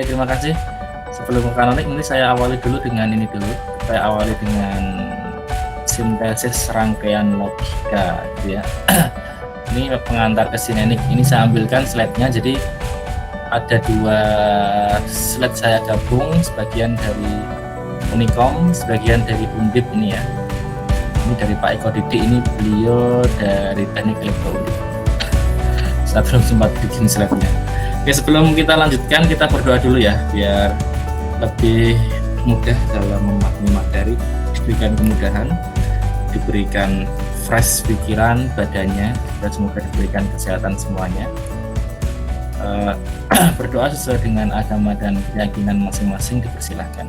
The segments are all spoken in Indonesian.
Terima kasih. Sebelum kanonik ini saya awali dulu dengan ini dulu. Saya awali dengan sintesis rangkaian logika, gitu ya. Ini pengantar ke sinenik. Ini saya ambilkan slide-nya. Jadi ada dua slide saya gabung, sebagian dari Unikom, sebagian dari Undip ini ya. Ini dari Pak Eko Didi, ini beliau dari Teknik Elektro Undip. Saya belum sempat bikin slide-nya. Oke, sebelum kita lanjutkan, kita berdoa dulu ya, biar lebih mudah dalam memahami materi, diberikan kemudahan, diberikan fresh pikiran badannya, dan semoga diberikan kesehatan semuanya. Berdoa sesuai dengan agama dan keyakinan masing-masing, dipersilahkan.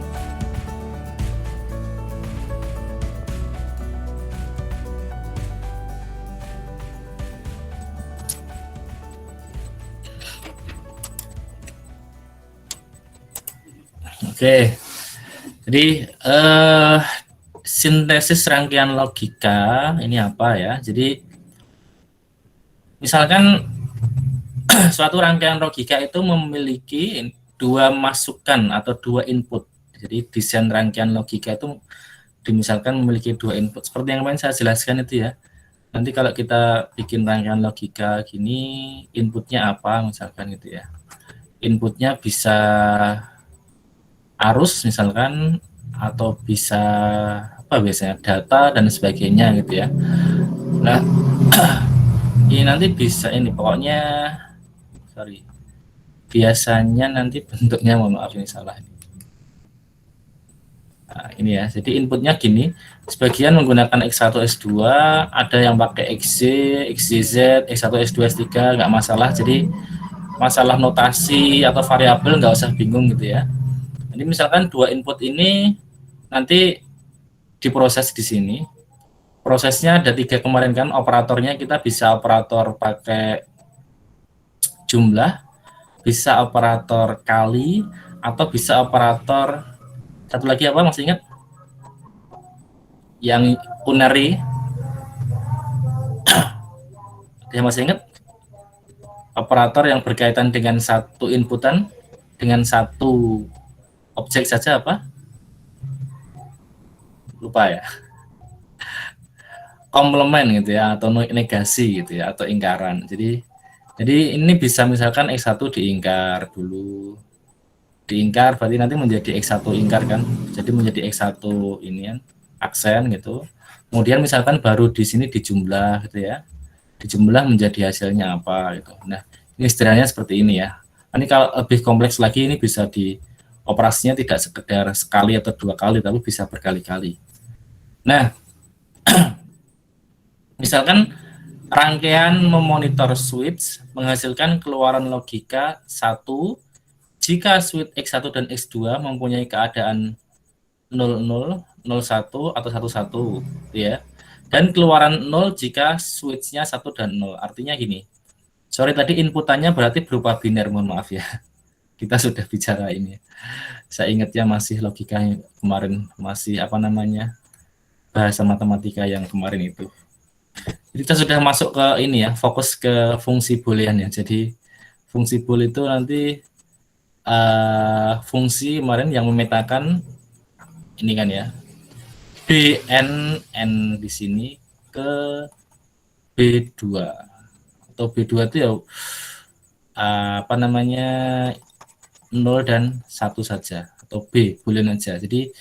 Oke, jadi sintesis rangkaian logika ini apa ya? Jadi misalkan suatu rangkaian logika itu memiliki dua masukan atau dua input. Jadi desain rangkaian logika itu misalkan memiliki dua input. Seperti yang kemarin saya jelaskan itu ya. Nanti kalau kita bikin rangkaian logika gini, inputnya apa misalkan gitu ya. Inputnya bisa arus misalkan, atau bisa apa biasanya data dan sebagainya gitu ya. Nah, ini nanti bisa ini pokoknya biasanya nanti bentuknya, mohon maaf ini salah. Nah, ini ya, jadi inputnya gini, sebagian menggunakan X1, X2, ada yang pakai XZ, XYZ, X1, X2, X3, nggak masalah. Jadi masalah notasi atau variabel nggak usah bingung gitu ya. Jadi misalkan dua input ini nanti diproses di sini. Prosesnya ada tiga kemarin kan, operatornya kita bisa operator pakai jumlah, bisa operator kali, atau bisa operator satu lagi apa, masih ingat? Yang unary, dia masih ingat? Operator yang berkaitan dengan satu inputan, dengan satu objek saja apa? Lupa ya. Komplement gitu ya, atau negasi gitu ya, atau ingkaran. Jadi ini bisa misalkan X1 diingkar dulu. Diingkar berarti nanti menjadi X1 ingkar kan. Jadi menjadi X1 ini kan aksen gitu. Kemudian misalkan baru di sini dijumlah gitu ya. Dijumlah menjadi hasilnya apa gitu. Nah, ini istilahnya seperti ini ya. Ini kalau lebih kompleks lagi, ini bisa di operasinya tidak sekedar sekali atau dua kali, tapi bisa berkali-kali. Nah, misalkan rangkaian memonitor switch menghasilkan keluaran logika 1 jika switch X1 dan X2 mempunyai keadaan 00, 01, atau 11 ya. Dan keluaran 0 jika switch-nya 1 dan 0. Artinya gini. Sorry tadi inputannya berarti berupa biner, mohon maaf ya. Kita sudah bicara ini. Saya ingatnya masih logika kemarin, masih apa namanya? Bahasa matematika yang kemarin itu. Jadi kita sudah masuk ke ini ya, fokus ke fungsi boolean ya. Jadi fungsi bool itu nanti fungsi kemarin yang memetakan ini kan ya, BN di sini ke B2 atau B2 itu ya apa namanya 0 dan 1 saja, atau B boolean aja. Jadi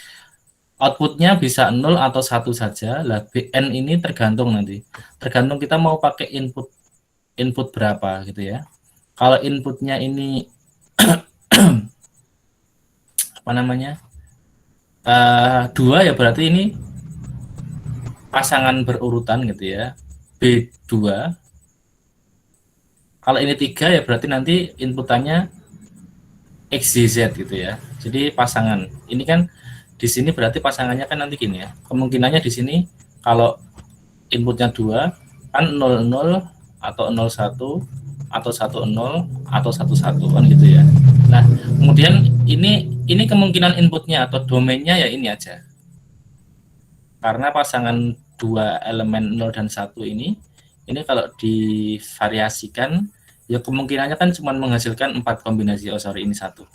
outputnya bisa 0 atau 1 saja. Lah BN ini tergantung nanti. Tergantung kita mau pakai input berapa gitu ya. Kalau inputnya ini apa namanya? 2 ya berarti ini pasangan berurutan gitu ya. B2. Kalau ini 3 ya berarti nanti inputannya XYZ gitu ya. Jadi pasangan. Ini kan di sini berarti pasangannya kan nanti gini ya. Kemungkinannya di sini kalau inputnya 2 kan 00 atau 01 atau 10 atau 11 kan gitu ya. Nah, kemudian ini kemungkinan inputnya atau domainnya ya ini aja. Karena pasangan dua elemen 0 dan 1 ini kalau divariasikan Ya kemungkinannya kan cuma menghasilkan 4 kombinasi. Oh sorry, ini satu.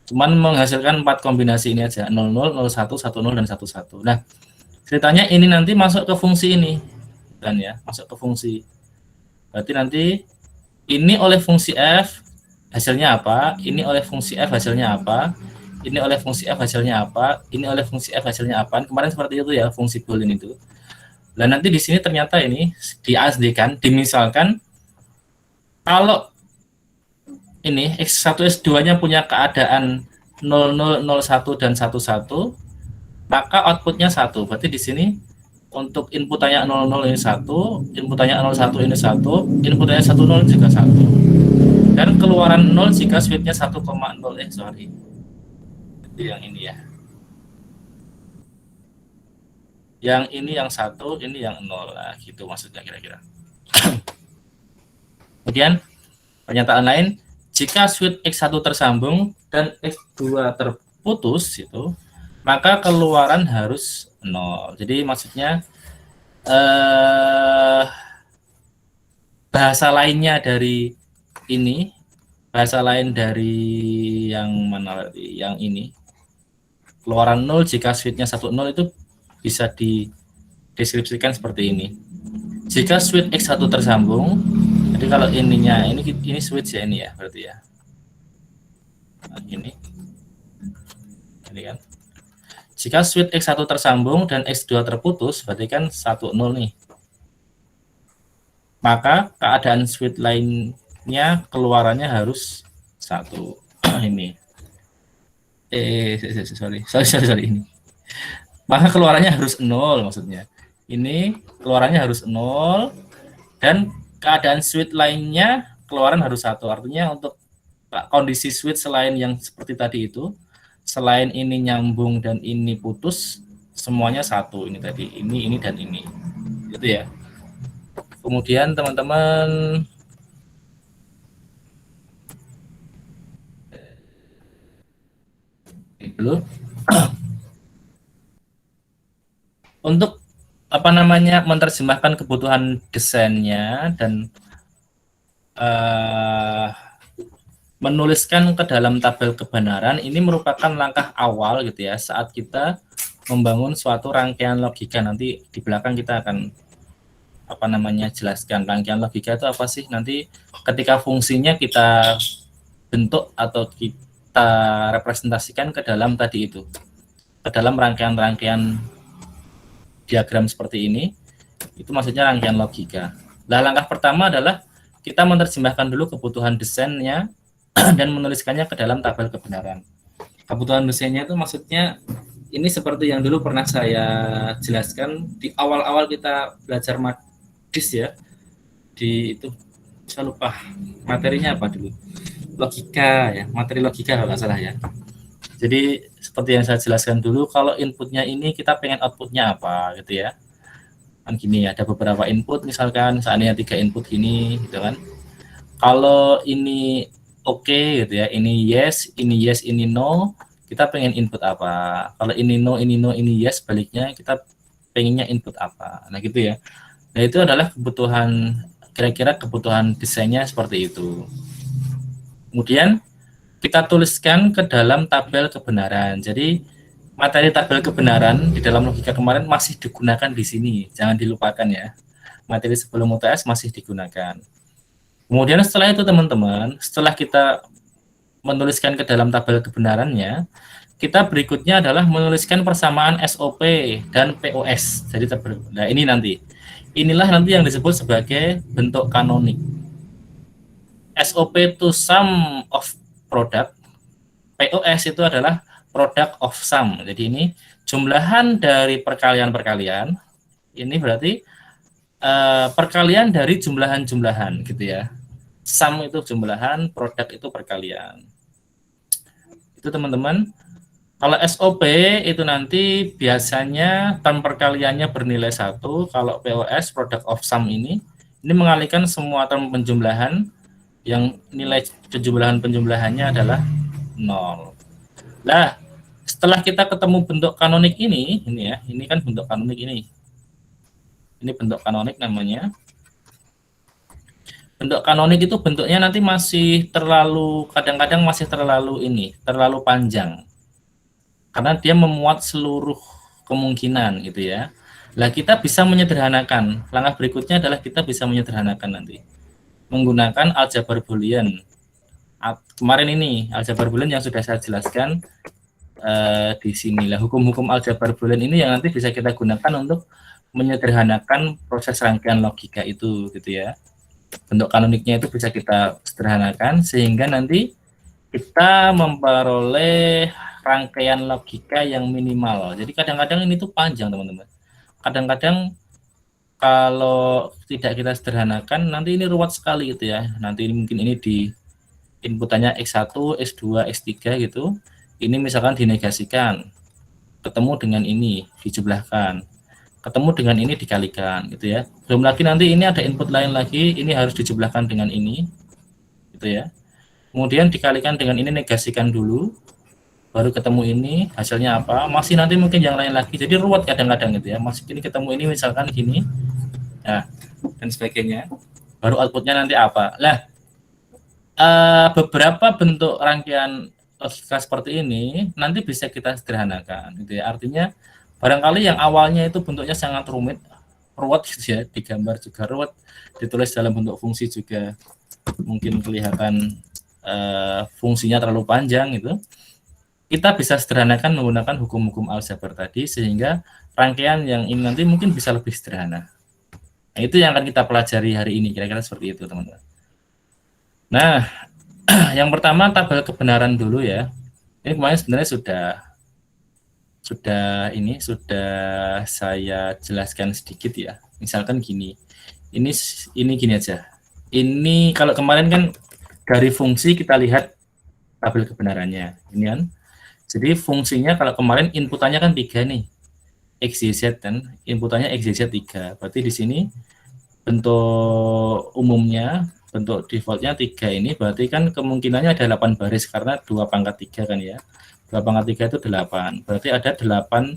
Cuman menghasilkan 4 kombinasi ini aja, 00, 01, 10 dan 11. Nah, ceritanya ini nanti masuk ke fungsi ini. Dan ya, masuk ke fungsi. Berarti nanti ini oleh fungsi f hasilnya apa? Ini oleh fungsi f hasilnya apa? Ini oleh fungsi f hasilnya apa? Ini oleh fungsi f hasilnya apa? Kemarin seperti itu ya, fungsi boolean itu. Dan nanti di sini ternyata ini diasdikan, dimisalkan kalau ini X1 X2-nya punya keadaan 00, 01 dan 11, maka outputnya 1. Berarti di sini untuk inputannya 00 ini 1, inputannya 01 ini 1, inputannya 10 juga 1. Dan keluaran 0 jika switch-nya 1,0. Sorry. Itu yang ini ya. Yang ini yang 1, ini yang 0. Nah, gitu maksudnya kira-kira. Kemudian pernyataan lain, jika switch X1 tersambung dan X2 terputus itu, maka keluaran harus 0. Jadi maksudnya bahasa lainnya dari ini, bahasa lain dari yang mana tadi? Yang ini. Keluaran 0 jika switch-nya 1,0 itu bisa dideskripsikan seperti ini. Jika switch X1 tersambung, jadi kalau ininya ini switch ya, ini ya berarti ya. Nah, ini kan. Jika switch X1 tersambung dan X2 terputus, berarti kan 1,0 nih. Maka keadaan switch lainnya keluarannya harus 1. Ini. Sorry ini. Maka keluarannya harus 0 maksudnya. Ini keluarannya harus 0 dan keadaan switch lainnya keluaran harus 1. Artinya untuk kondisi switch selain yang seperti tadi itu, selain ini nyambung dan ini putus, semuanya 1 ini tadi. Ini dan ini. Gitu ya. Kemudian teman-teman dulu untuk menerjemahkan kebutuhan desainnya dan menuliskan ke dalam tabel kebenaran ini merupakan langkah awal gitu ya saat kita membangun suatu rangkaian logika. Nanti di belakang kita akan jelaskan rangkaian logika itu apa sih. Nanti ketika fungsinya kita bentuk atau kita representasikan ke dalam tadi itu, ke dalam rangkaian diagram seperti ini, itu maksudnya rangkaian logika. Nah, langkah pertama adalah kita menerjemahkan dulu kebutuhan desainnya dan menuliskannya ke dalam tabel kebenaran. Kebutuhan desainnya itu maksudnya ini seperti yang dulu pernah saya jelaskan di awal-awal kita belajar madis ya. Di itu saya lupa materinya apa dulu. Logika ya, materi logika kalau nggak salah ya. Jadi seperti yang saya jelaskan dulu, kalau inputnya ini kita pengen outputnya apa gitu ya. Kan gini ya, ada beberapa input misalkan seandainya 3 input gini gitu kan. Kalau ini oke gitu ya, ini yes, ini no, kita pengen input apa. Kalau ini no, ini yes, baliknya kita pengennya input apa. Nah gitu ya. Nah itu adalah kebutuhan, kira-kira kebutuhan desainnya seperti itu. Kemudian kita tuliskan ke dalam tabel kebenaran. Jadi materi tabel kebenaran di dalam logika kemarin masih digunakan di sini. Jangan dilupakan ya. Materi sebelum UTS masih digunakan. Kemudian setelah itu teman-teman, setelah kita menuliskan ke dalam tabel kebenarannya, kita berikutnya adalah menuliskan persamaan SOP dan POS. Jadi nah ini nanti. Inilah nanti yang disebut sebagai bentuk kanonik. SOP itu sum of product, POS itu adalah product of sum. Jadi ini jumlahan dari perkalian-perkalian. Ini berarti perkalian dari jumlahan-jumlahan gitu ya. Sum itu jumlahan, produk itu perkalian. Itu teman-teman. Kalau SOP itu nanti biasanya term perkaliannya bernilai 1. Kalau POS, product of sum ini mengalihkan semua term penjumlahan yang nilai penjumlahannya adalah 0. Nah, setelah kita ketemu bentuk kanonik ini ya, ini kan bentuk kanonik ini. Ini bentuk kanonik namanya. Bentuk kanonik itu bentuknya nanti masih terlalu, kadang-kadang masih terlalu panjang. Karena dia memuat seluruh kemungkinan gitu ya. Lah kita bisa menyederhanakan. Langkah berikutnya adalah kita bisa menyederhanakan nanti menggunakan aljabar boolean. Kemarin ini aljabar boolean yang sudah saya jelaskan di sini lah. Hukum-hukum aljabar boolean ini yang nanti bisa kita gunakan untuk menyederhanakan proses rangkaian logika itu gitu ya. Bentuk kanoniknya itu bisa kita sederhanakan sehingga nanti kita memperoleh rangkaian logika yang minimal. Jadi kadang-kadang ini tuh panjang teman-teman. Kadang-kadang kalau tidak kita sederhanakan nanti ini ruwet sekali gitu ya. Nanti mungkin ini di inputannya X1, X2, X3 gitu. Ini misalkan dinegasikan, ketemu dengan ini dijumlahkan, ketemu dengan ini dikalikan gitu ya. Belum lagi nanti ini ada input lain lagi, ini harus dijumlahkan dengan ini gitu ya. Kemudian dikalikan dengan ini, negasikan dulu, baru ketemu ini, hasilnya apa, masih nanti mungkin yang lain lagi, jadi ruwet kadang-kadang gitu ya. Masih ini ketemu ini misalkan gini ya, dan sebagainya, baru outputnya nanti apa. Nah, beberapa bentuk rangkaian logika seperti ini nanti bisa kita sederhanakan gitu ya. Artinya barangkali yang awalnya itu bentuknya sangat ruwet gitu ya, digambar juga ruwet, ditulis dalam bentuk fungsi juga mungkin kelihatan fungsinya terlalu panjang gitu. Kita bisa sederhanakan menggunakan hukum-hukum aljabar tadi sehingga rangkaian yang ini nanti mungkin bisa lebih sederhana. Nah, itu yang akan kita pelajari hari ini, kira-kira seperti itu teman-teman. Nah, yang pertama tabel kebenaran dulu ya. Ini kemarin sebenarnya sudah saya jelaskan sedikit ya. Misalkan gini. Ini gini aja. Ini kalau kemarin kan dari fungsi kita lihat tabel kebenarannya. Ini kan. Jadi fungsinya kalau kemarin inputannya kan 3 nih. X, Y, Z kan. Inputannya X, Y, Z 3. Berarti di sini bentuk umumnya, bentuk defaultnya 3 ini berarti kan kemungkinannya ada 8 baris karena 2 pangkat 3 kan ya. 2 pangkat 3 itu 8. Berarti ada 8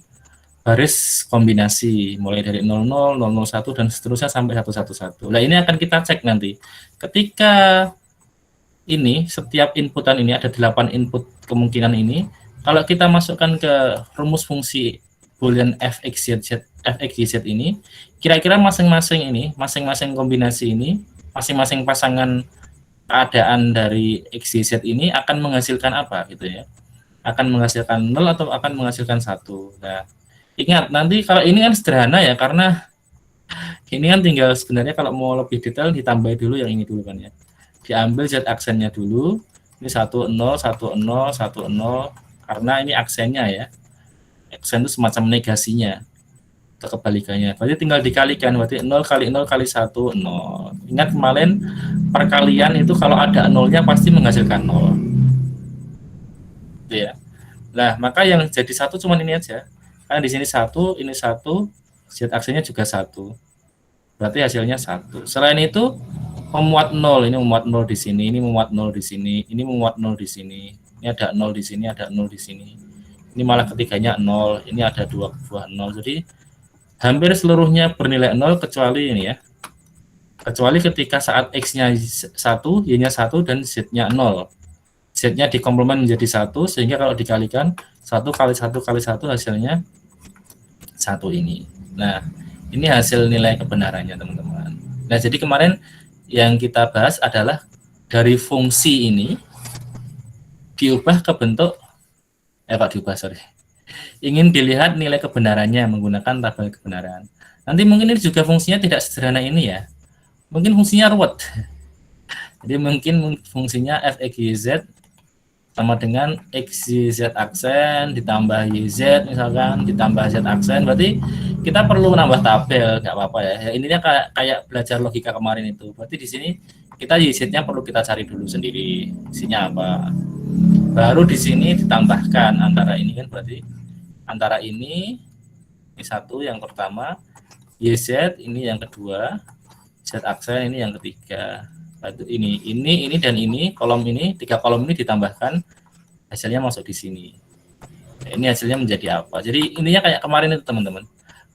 baris kombinasi mulai dari 00, 001 dan seterusnya sampai 111. Nah, ini akan kita cek nanti. Ketika ini setiap inputan ini ada 8 input kemungkinan ini, kalau kita masukkan ke rumus fungsi boolean fx,y,z ini, kira-kira masing-masing kombinasi ini, masing-masing pasangan keadaan dari x, y, z ini akan menghasilkan apa gitu ya. Akan menghasilkan 0 atau akan menghasilkan 1. Nah, ingat nanti kalau ini kan sederhana ya, karena ini kan tinggal sebenarnya kalau mau lebih detail ditambah dulu yang ini dulu kan ya. Diambil z aksennya dulu. Ini 1 0 1 0 1 0 karena ini aksennya ya. Aksen itu semacam negasinya atau kebalikannya. Berarti tinggal dikalikan, berarti 0 kali 0 kali 1 0. Ingat kemarin perkalian itu kalau ada nolnya pasti menghasilkan 0. Gitu ya. Nah, maka yang jadi 1 cuma ini aja. Karena di sini 1, ini 1, z aksennya juga 1. Berarti hasilnya 1. Selain itu memuat 0, ini memuat 0 di sini, ini memuat 0 di sini, ini memuat 0 di sini. Ini ada 0 di sini, ada 0 di sini. Ini malah ketiganya 0, ini ada 2 buah 0. Jadi hampir seluruhnya bernilai 0 kecuali ini ya. Kecuali ketika saat X-nya 1, Y-nya 1 dan Z-nya 0. Z-nya dikomplement menjadi 1 sehingga kalau dikalikan 1 kali 1 kali 1 hasilnya 1 ini. Nah, ini hasil nilai kebenarannya teman-teman. Nah, jadi kemarin yang kita bahas adalah dari fungsi ini diubah ke bentuk ingin dilihat nilai kebenarannya menggunakan tabel kebenaran. Nanti mungkin ini juga fungsinya tidak sederhana ini ya. Mungkin fungsinya ruwet. Jadi mungkin fungsinya f(x,y,z) sama dengan x, y, z aksen ditambah yz misalkan ditambah z aksen. Berarti kita perlu menambah tabel, nggak apa-apa ya. Ininya kayak belajar logika kemarin itu. Berarti di sini kita yz-nya perlu kita cari dulu sendiri isinya apa. Baru di sini ditambahkan antara ini kan, berarti antara ini satu yang pertama, YZ ini yang kedua, Z aksen ini yang ketiga. Ini dan ini kolom ini, 3 kolom ini ditambahkan, hasilnya masuk di sini. Ini hasilnya menjadi apa? Jadi ininya kayak kemarin itu teman-teman.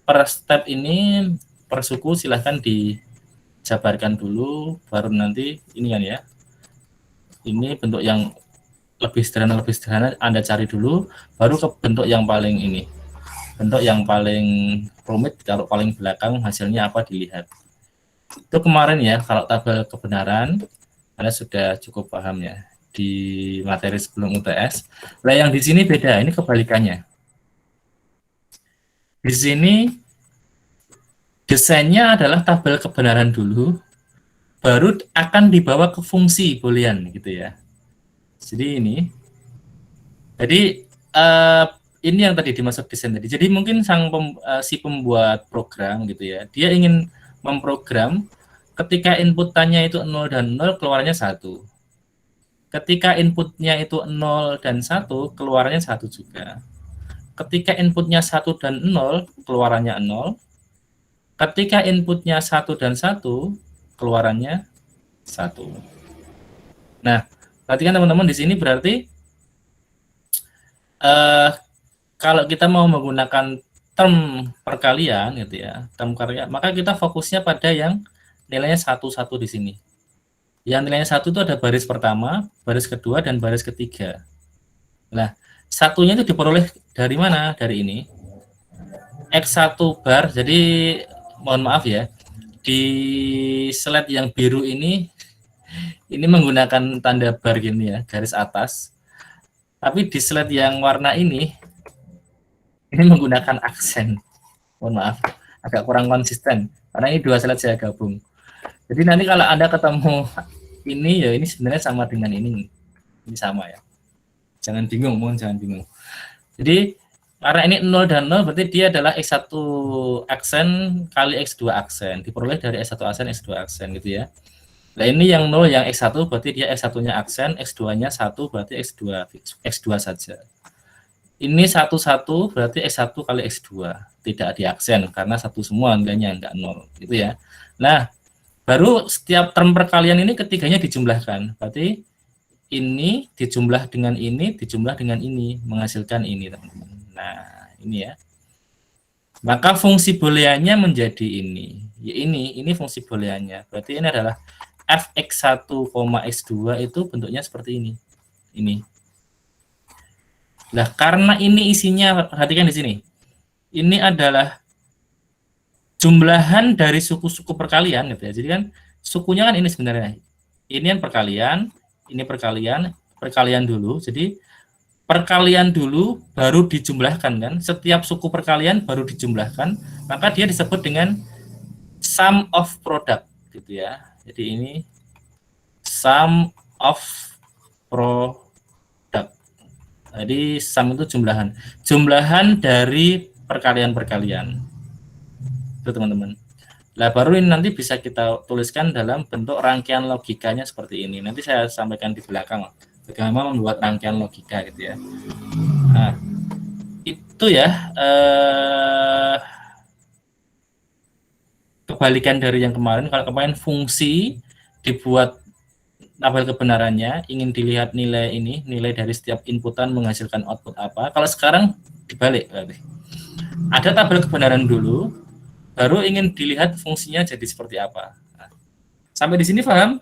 Per step ini per suku silahkan jabarkan dulu, baru nanti ini kan ya. Ini bentuk yang lebih sederhana Anda cari dulu, baru ke bentuk yang paling ini. Bentuk yang paling rumit, kalau paling belakang hasilnya apa dilihat. Itu kemarin ya, kalau tabel kebenaran Anda sudah cukup paham ya di materi sebelum UTS. Nah, yang di sini beda, ini kebalikannya. Di sini desainnya adalah tabel kebenaran dulu, baru akan dibawa ke fungsi boolean gitu ya. Jadi ini yang tadi dimaksud desain tadi. Jadi mungkin si pembuat program gitu ya, dia ingin memprogram ketika inputannya itu 0 dan 0 keluarnya 1. Ketika inputnya itu 0 dan 1 keluarnya 1 juga. Ketika inputnya 1 dan 0 keluarannya 0. Ketika inputnya 1 dan 1 keluarannya 1. Nah, perhatikan teman-teman di sini berarti kalau kita mau menggunakan term perkalian gitu ya, term perkalian, maka kita fokusnya pada yang nilainya 1 di sini. Yang nilainya 1 itu ada baris pertama, baris kedua, dan baris ketiga. Nah, satunya itu diperoleh dari mana? Dari ini. X1 bar, jadi mohon maaf ya, di slide yang biru ini menggunakan tanda bar gini ya, garis atas. Tapi di slide yang warna ini menggunakan aksen. Mohon maaf, agak kurang konsisten karena ini dua slide saya gabung. Jadi nanti kalau Anda ketemu ini ya, ini sebenarnya sama dengan ini sama ya. Jangan bingung, mohon jangan bingung. Jadi karena ini 0 dan 0 berarti dia adalah X1 aksen kali X2 aksen, diperoleh dari X1 aksen X2 aksen gitu ya. Nah, ini yang 0 yang X1 berarti dia X1-nya aksen, X2-nya 1 berarti X2 saja. Ini 1 berarti X1 kali X2, tidak diaksen karena satu semua nilainya, enggak 0 gitu ya. Nah, baru setiap term perkalian ini ketiganya dijumlahkan. Berarti ini dijumlah dengan ini, dijumlah dengan ini, menghasilkan ini, teman-teman. Nah, ini ya. Maka fungsi booleannya menjadi ini. Ya, ini fungsi booleannya. Berarti ini adalah fx1, x2 itu bentuknya seperti ini. Ini. Nah, karena ini isinya, perhatikan di sini. Ini adalah jumlahan dari suku-suku perkalian gitu ya. Jadi kan sukunya kan ini sebenarnya. Ini yang perkalian, ini perkalian dulu. Jadi perkalian dulu baru dijumlahkan kan. Setiap suku perkalian baru dijumlahkan, maka dia disebut dengan sum of product gitu ya. Jadi ini sum of product. Jadi sum itu jumlahan dari perkalian-perkalian. Itu teman-teman. Nah, baru ini nanti bisa kita tuliskan dalam bentuk rangkaian logikanya seperti ini. Nanti saya sampaikan di belakang bagaimana membuat rangkaian logika gitu ya. Nah, itu ya kebalikan dari yang kemarin. Kalau kemarin fungsi dibuat tabel kebenarannya, ingin dilihat nilai ini, nilai dari setiap inputan menghasilkan output apa. Kalau sekarang dibalik berarti. Ada tabel kebenaran dulu, baru ingin dilihat fungsinya jadi seperti apa. Nah, sampai di sini paham?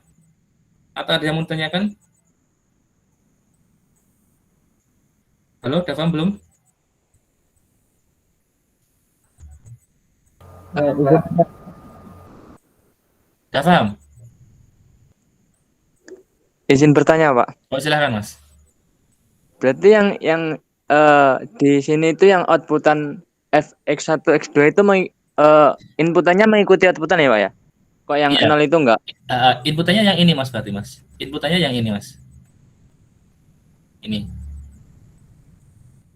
Atau ada yang mau tanyakan? Halo, udah paham belum? Udah paham? Izin bertanya, Pak. Oh, silahkan, Mas. Berarti yang di sini itu yang outputan X1, X2 itu inputannya mengikuti outputan ya, Pak ya? Kok yang Iya. 0 itu enggak? Inputannya yang ini, Mas, berarti, Mas. Inputannya yang ini, Mas. Ini.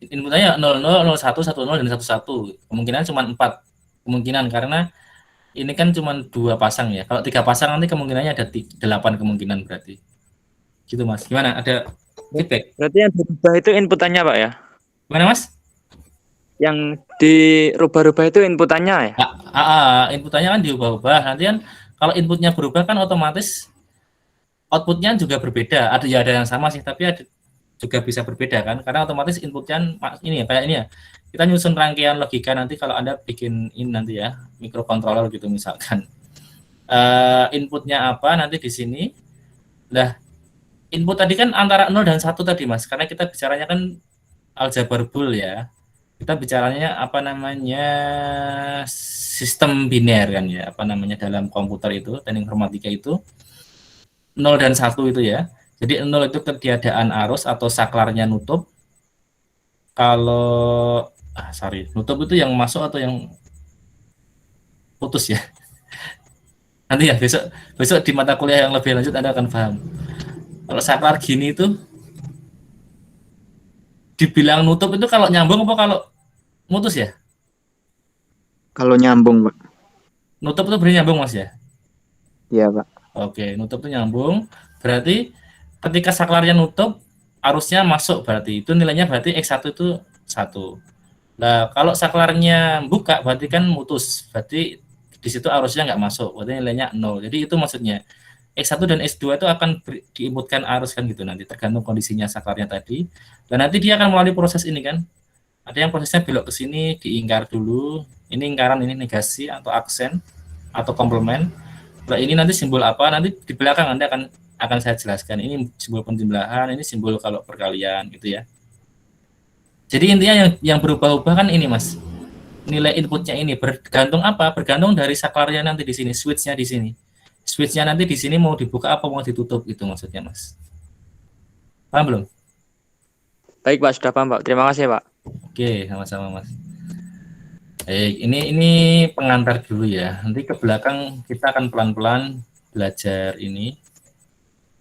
Inputannya 00, 01, 10, dan 11. Kemungkinan cuma 4. Kemungkinan karena ini kan cuma 2 pasang ya. Kalau 3 pasang nanti kemungkinannya ada 8 kemungkinan berarti. Gitu, Mas. Gimana? Ada feedback? Berarti yang dirubah itu inputannya, Pak ya? Gimana, Mas? Yang dirubah-rubah itu inputannya ya? Inputannya kan diubah-ubah. Nanti kan kalau inputnya berubah kan otomatis outputnya juga berbeda. Ada yang sama sih, tapi ada juga bisa berbeda kan, karena otomatis inputnya ini ya, kayak ini ya. Kita nyusun rangkaian logika nanti kalau Anda bikin ini nanti ya, microcontroller gitu misalkan. Inputnya apa nanti di sini. Nah, input tadi kan antara 0 dan 1 tadi, Mas. Karena kita bicaranya kan aljabar bool ya. Kita bicaranya apa namanya sistem biner kan ya. Apa namanya dalam komputer itu, teknik informatika itu 0 dan 1 itu ya. Jadi 0 itu ketiadaan arus atau saklarnya nutup. Kalau nutup itu yang masuk atau yang putus ya. Nanti ya besok besok di mata kuliah yang lebih lanjut Anda akan paham. Kalau saklar gini itu dibilang nutup itu kalau nyambung apa kalau mutus ya? Kalau nyambung, Pak. Nutup itu berarti nyambung, Mas ya? Iya, Pak. Oke, nutup itu nyambung. Berarti ketika saklarnya nutup, arusnya masuk berarti. Itu nilainya berarti X1 itu 1. Nah, kalau saklarnya buka berarti kan mutus. Berarti di situ arusnya nggak masuk. Berarti nilainya 0. Jadi itu maksudnya. X1 dan X2 itu akan diinputkan arus kan gitu nanti. Tergantung kondisinya saklarnya tadi. Dan nanti dia akan melalui proses ini kan. Ada yang prosesnya belok ke sini, diingkar dulu. Ini ingkaran, ini negasi atau aksen atau komplement. Nah, ini nanti simbol apa? Nanti di belakang Anda akan saya jelaskan. Ini simbol penjumlahan, ini simbol kalau perkalian gitu ya. Jadi intinya yang berubah-ubah kan ini, Mas. Nilai inputnya ini bergantung apa? Bergantung dari saklarnya nanti di sini, switch-nya di sini. Switch-nya nanti di sini mau dibuka apa mau ditutup itu maksudnya, Mas. Paham belum? Baik, Pak, sudah paham, Pak. Terima kasih, Pak. Oke, sama-sama, Mas. Ini pengantar dulu ya. Nanti ke belakang kita akan pelan-pelan belajar ini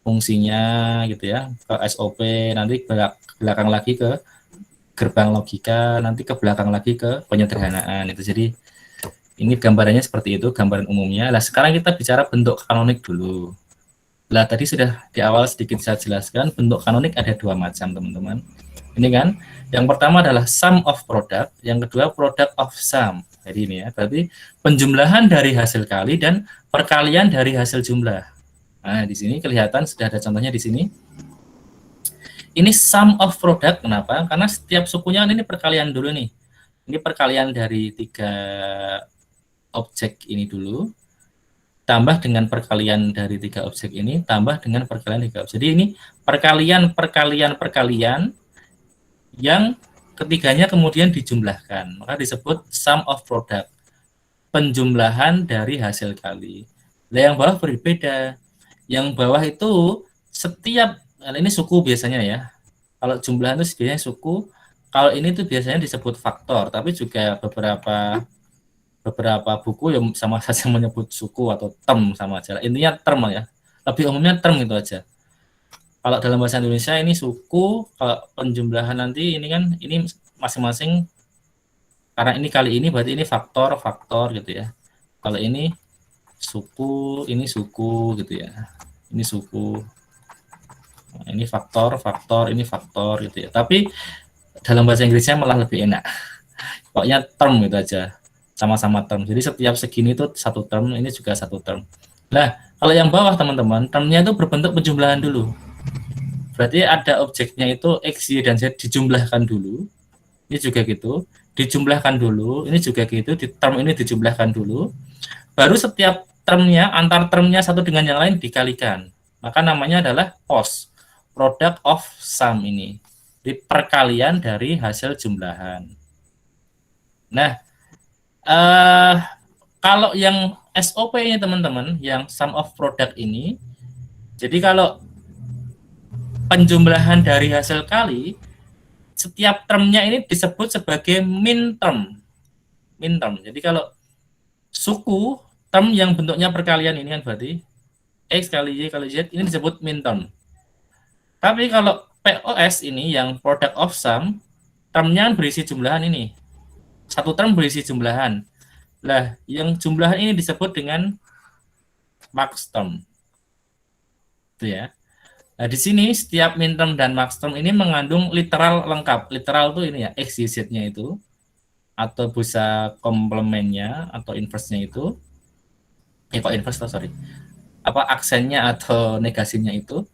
fungsinya gitu ya, ke SOP, nanti ke belakang lagi ke gerbang logika, nanti ke belakang lagi ke penyederhanaan itu. Jadi ini gambarannya seperti itu, gambaran umumnya. Nah, sekarang kita bicara bentuk kanonik dulu. Nah, tadi sudah di awal sedikit saya jelaskan, bentuk kanonik ada 2 macam, teman-teman. Ini kan, yang pertama adalah sum of product, yang kedua product of sum. Jadi ini ya, berarti penjumlahan dari hasil kali dan perkalian dari hasil jumlah. Nah, di sini kelihatan sudah ada contohnya di sini. Ini sum of product, kenapa? Karena setiap sukunya ini perkalian dulu nih. Ini perkalian dari 3 objek ini dulu, tambah dengan perkalian dari 3 objek ini, tambah dengan perkalian 3 objek. Jadi ini perkalian yang ketiganya kemudian dijumlahkan, maka disebut sum of product, penjumlahan dari hasil kali. Nah, yang bawah berbeda. Yang bawah itu setiap, ini suku biasanya ya. Kalau jumlahan itu biasanya suku. Kalau ini tuh biasanya disebut faktor, tapi juga beberapa buku yang sama saja menyebut suku atau term sama aja. Intinya term ya. Lebih umumnya term gitu aja. Kalau dalam bahasa Indonesia ini suku, kalau penjumlahan nanti ini kan ini masing-masing, karena ini kali ini berarti ini faktor gitu ya. Kalau ini suku gitu ya. Ini suku. Nah, ini faktor, ini faktor gitu ya. Tapi dalam bahasa Inggrisnya malah lebih enak. Pokoknya term gitu aja. Sama-sama term. Jadi setiap segini itu satu term, ini juga satu term. Nah, kalau yang bawah teman-teman, termnya itu berbentuk penjumlahan dulu. Berarti ada objeknya itu X, Y, dan Z dijumlahkan dulu. Ini juga gitu. Dijumlahkan dulu. Ini juga gitu. Di term ini dijumlahkan dulu. Baru setiap termnya, antar termnya satu dengan yang lain dikalikan. Maka namanya adalah POS. Product of sum ini. Di perkalian dari hasil jumlahan. Nah, kalau yang SOP ini teman-teman, yang sum of product ini, jadi kalau penjumlahan dari hasil kali, setiap termnya ini disebut sebagai min term. Min term. Jadi kalau suku, term yang bentuknya perkalian ini kan berarti X kali Y kali Z, ini disebut min term. Tapi kalau POS ini yang product of sum, termnya berisi jumlahan ini. Satu term berisi jumlahan. Nah, yang jumlahan ini disebut dengan max term. Itu ya. Nah, di sini setiap min term dan max term ini mengandung literal lengkap. Literal itu ini ya, X, Y, Z-nya itu. Atau bisa komplemennya atau inverse-nya itu. Kok inverse tuh, sorry. Apa aksennya atau negasinya itu.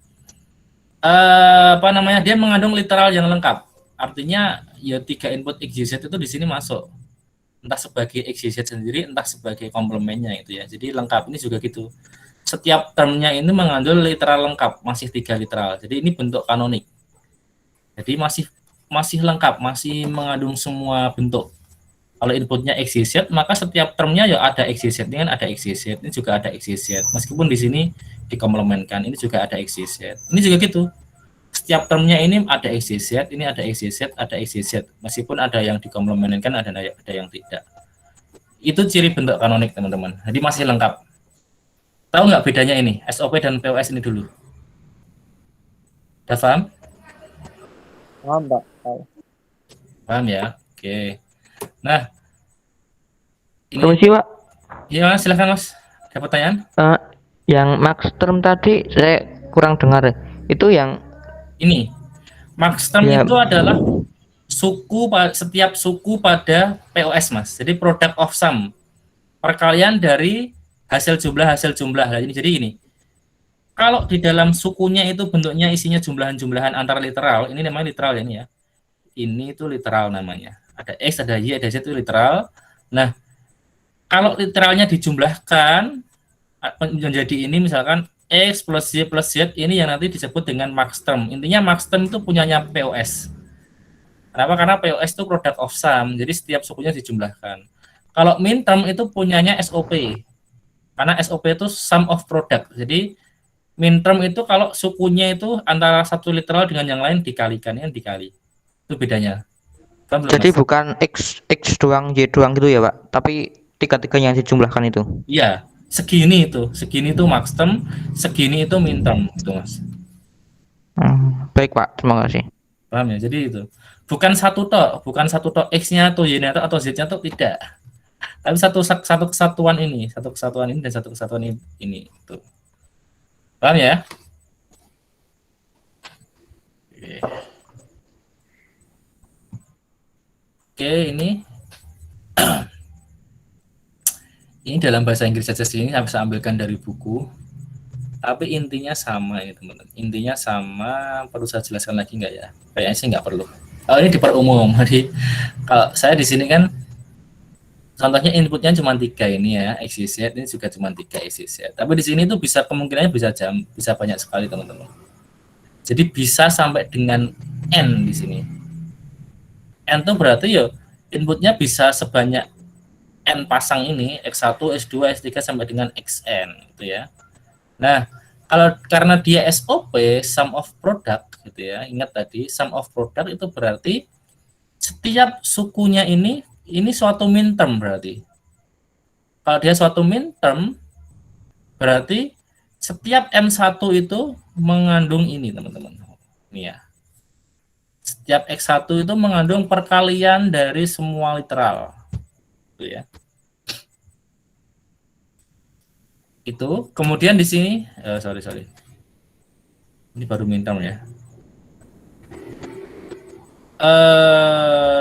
Dia mengandung literal yang lengkap. Artinya ya 3 input X, Y, Z itu di sini masuk. entah sebagai XYZ sendiri, entah sebagai komplemennya itu ya. Jadi lengkap ini juga gitu. Setiap termnya ini mengandung literal lengkap, masih 3 literal. Jadi ini bentuk kanonik. Jadi masih lengkap, masih mengandung semua bentuk. Kalau inputnya XYZ, maka setiap termnya ya ada XYZ, ini kan ada XYZ, ini juga ada XYZ. Meskipun di sini dikomplementkan, ini juga ada XYZ. Ini juga gitu. Setiap termnya ini ada XYZ, ini ada XYZ, ada XYZ. Meskipun ada yang dikomplementkan, ada yang tidak. Itu ciri bentuk kanonik, teman-teman. Jadi masih lengkap. Tahu nggak bedanya ini, SOP dan POS ini dulu? Udah paham? Paham, Pak. Paham ya? Oke. Nah, ini Permisi, Pak. ya silahkan Mas. Ada pertanyaan? Yang max term tadi saya kurang dengar. Itu yang Ini max term Ya. itu adalah setiap suku pada POS, Mas. Jadi product of sum, perkalian dari hasil jumlah. Nah, ini jadi gini. Kalau di dalam sukunya itu bentuknya isinya jumlahan-jumlahan antar literal, ini namanya literal ya, ini ya. Ini itu literal namanya. Ada X, ada Y, ada Z itu literal. Nah, kalau literalnya dijumlahkan menjadi ini misalkan X plus Z ini yang nanti disebut dengan max term. Intinya max term itu punyanya POS. Kenapa? Karena POS itu product of sum, jadi setiap sukunya dijumlahkan. Kalau min term itu punyanya SOP. Karena SOP itu sum of product. Jadi min term itu kalau sukunya itu antara satu literal dengan yang lain dikalikan, ya dikali. Itu bedanya. Paham belum, jadi Mas? bukan X doang, Y doang gitu ya, Pak. Tapi tiga-tiganya yang dijumlahkan itu. Iya, segini itu max term, segini itu min term, gitu Mas. Baik, Pak. Terima kasih. Paham ya? Jadi itu bukan satu tok X-nya atau Y-nya atau Z-nya tuh tidak. Tapi satu kesatuan ini dan satu kesatuan ini itu. Paham ya? Oke, ini ini dalam bahasa Inggris saja sih, ini saya bisa ambilkan dari buku. Tapi intinya sama ini teman-teman. Intinya sama, perlu saya jelaskan lagi nggak ya? Kayaknya sih nggak perlu. Oh, ini diperumum. Jadi kalau saya di sini kan contohnya inputnya cuma 3 ini ya, XYZ, ini juga cuma 3 XYZ. Tapi di sini tuh bisa kemungkinannya bisa banyak sekali teman-teman. Jadi bisa sampai dengan N di sini. N itu berarti ya inputnya bisa sebanyak N pasang ini, X1, X2, X3 sampai dengan XN gitu ya. Nah, karena dia SOP, sum of product gitu ya. Ingat tadi, sum of product itu berarti setiap sukunya ini suatu min term berarti. Kalau dia suatu min term berarti setiap M1 itu mengandung ini, teman-teman. Ini ya. Setiap X1 itu mengandung perkalian dari semua literal. Itu ya. Itu kemudian di sini sorry ini baru min term ya,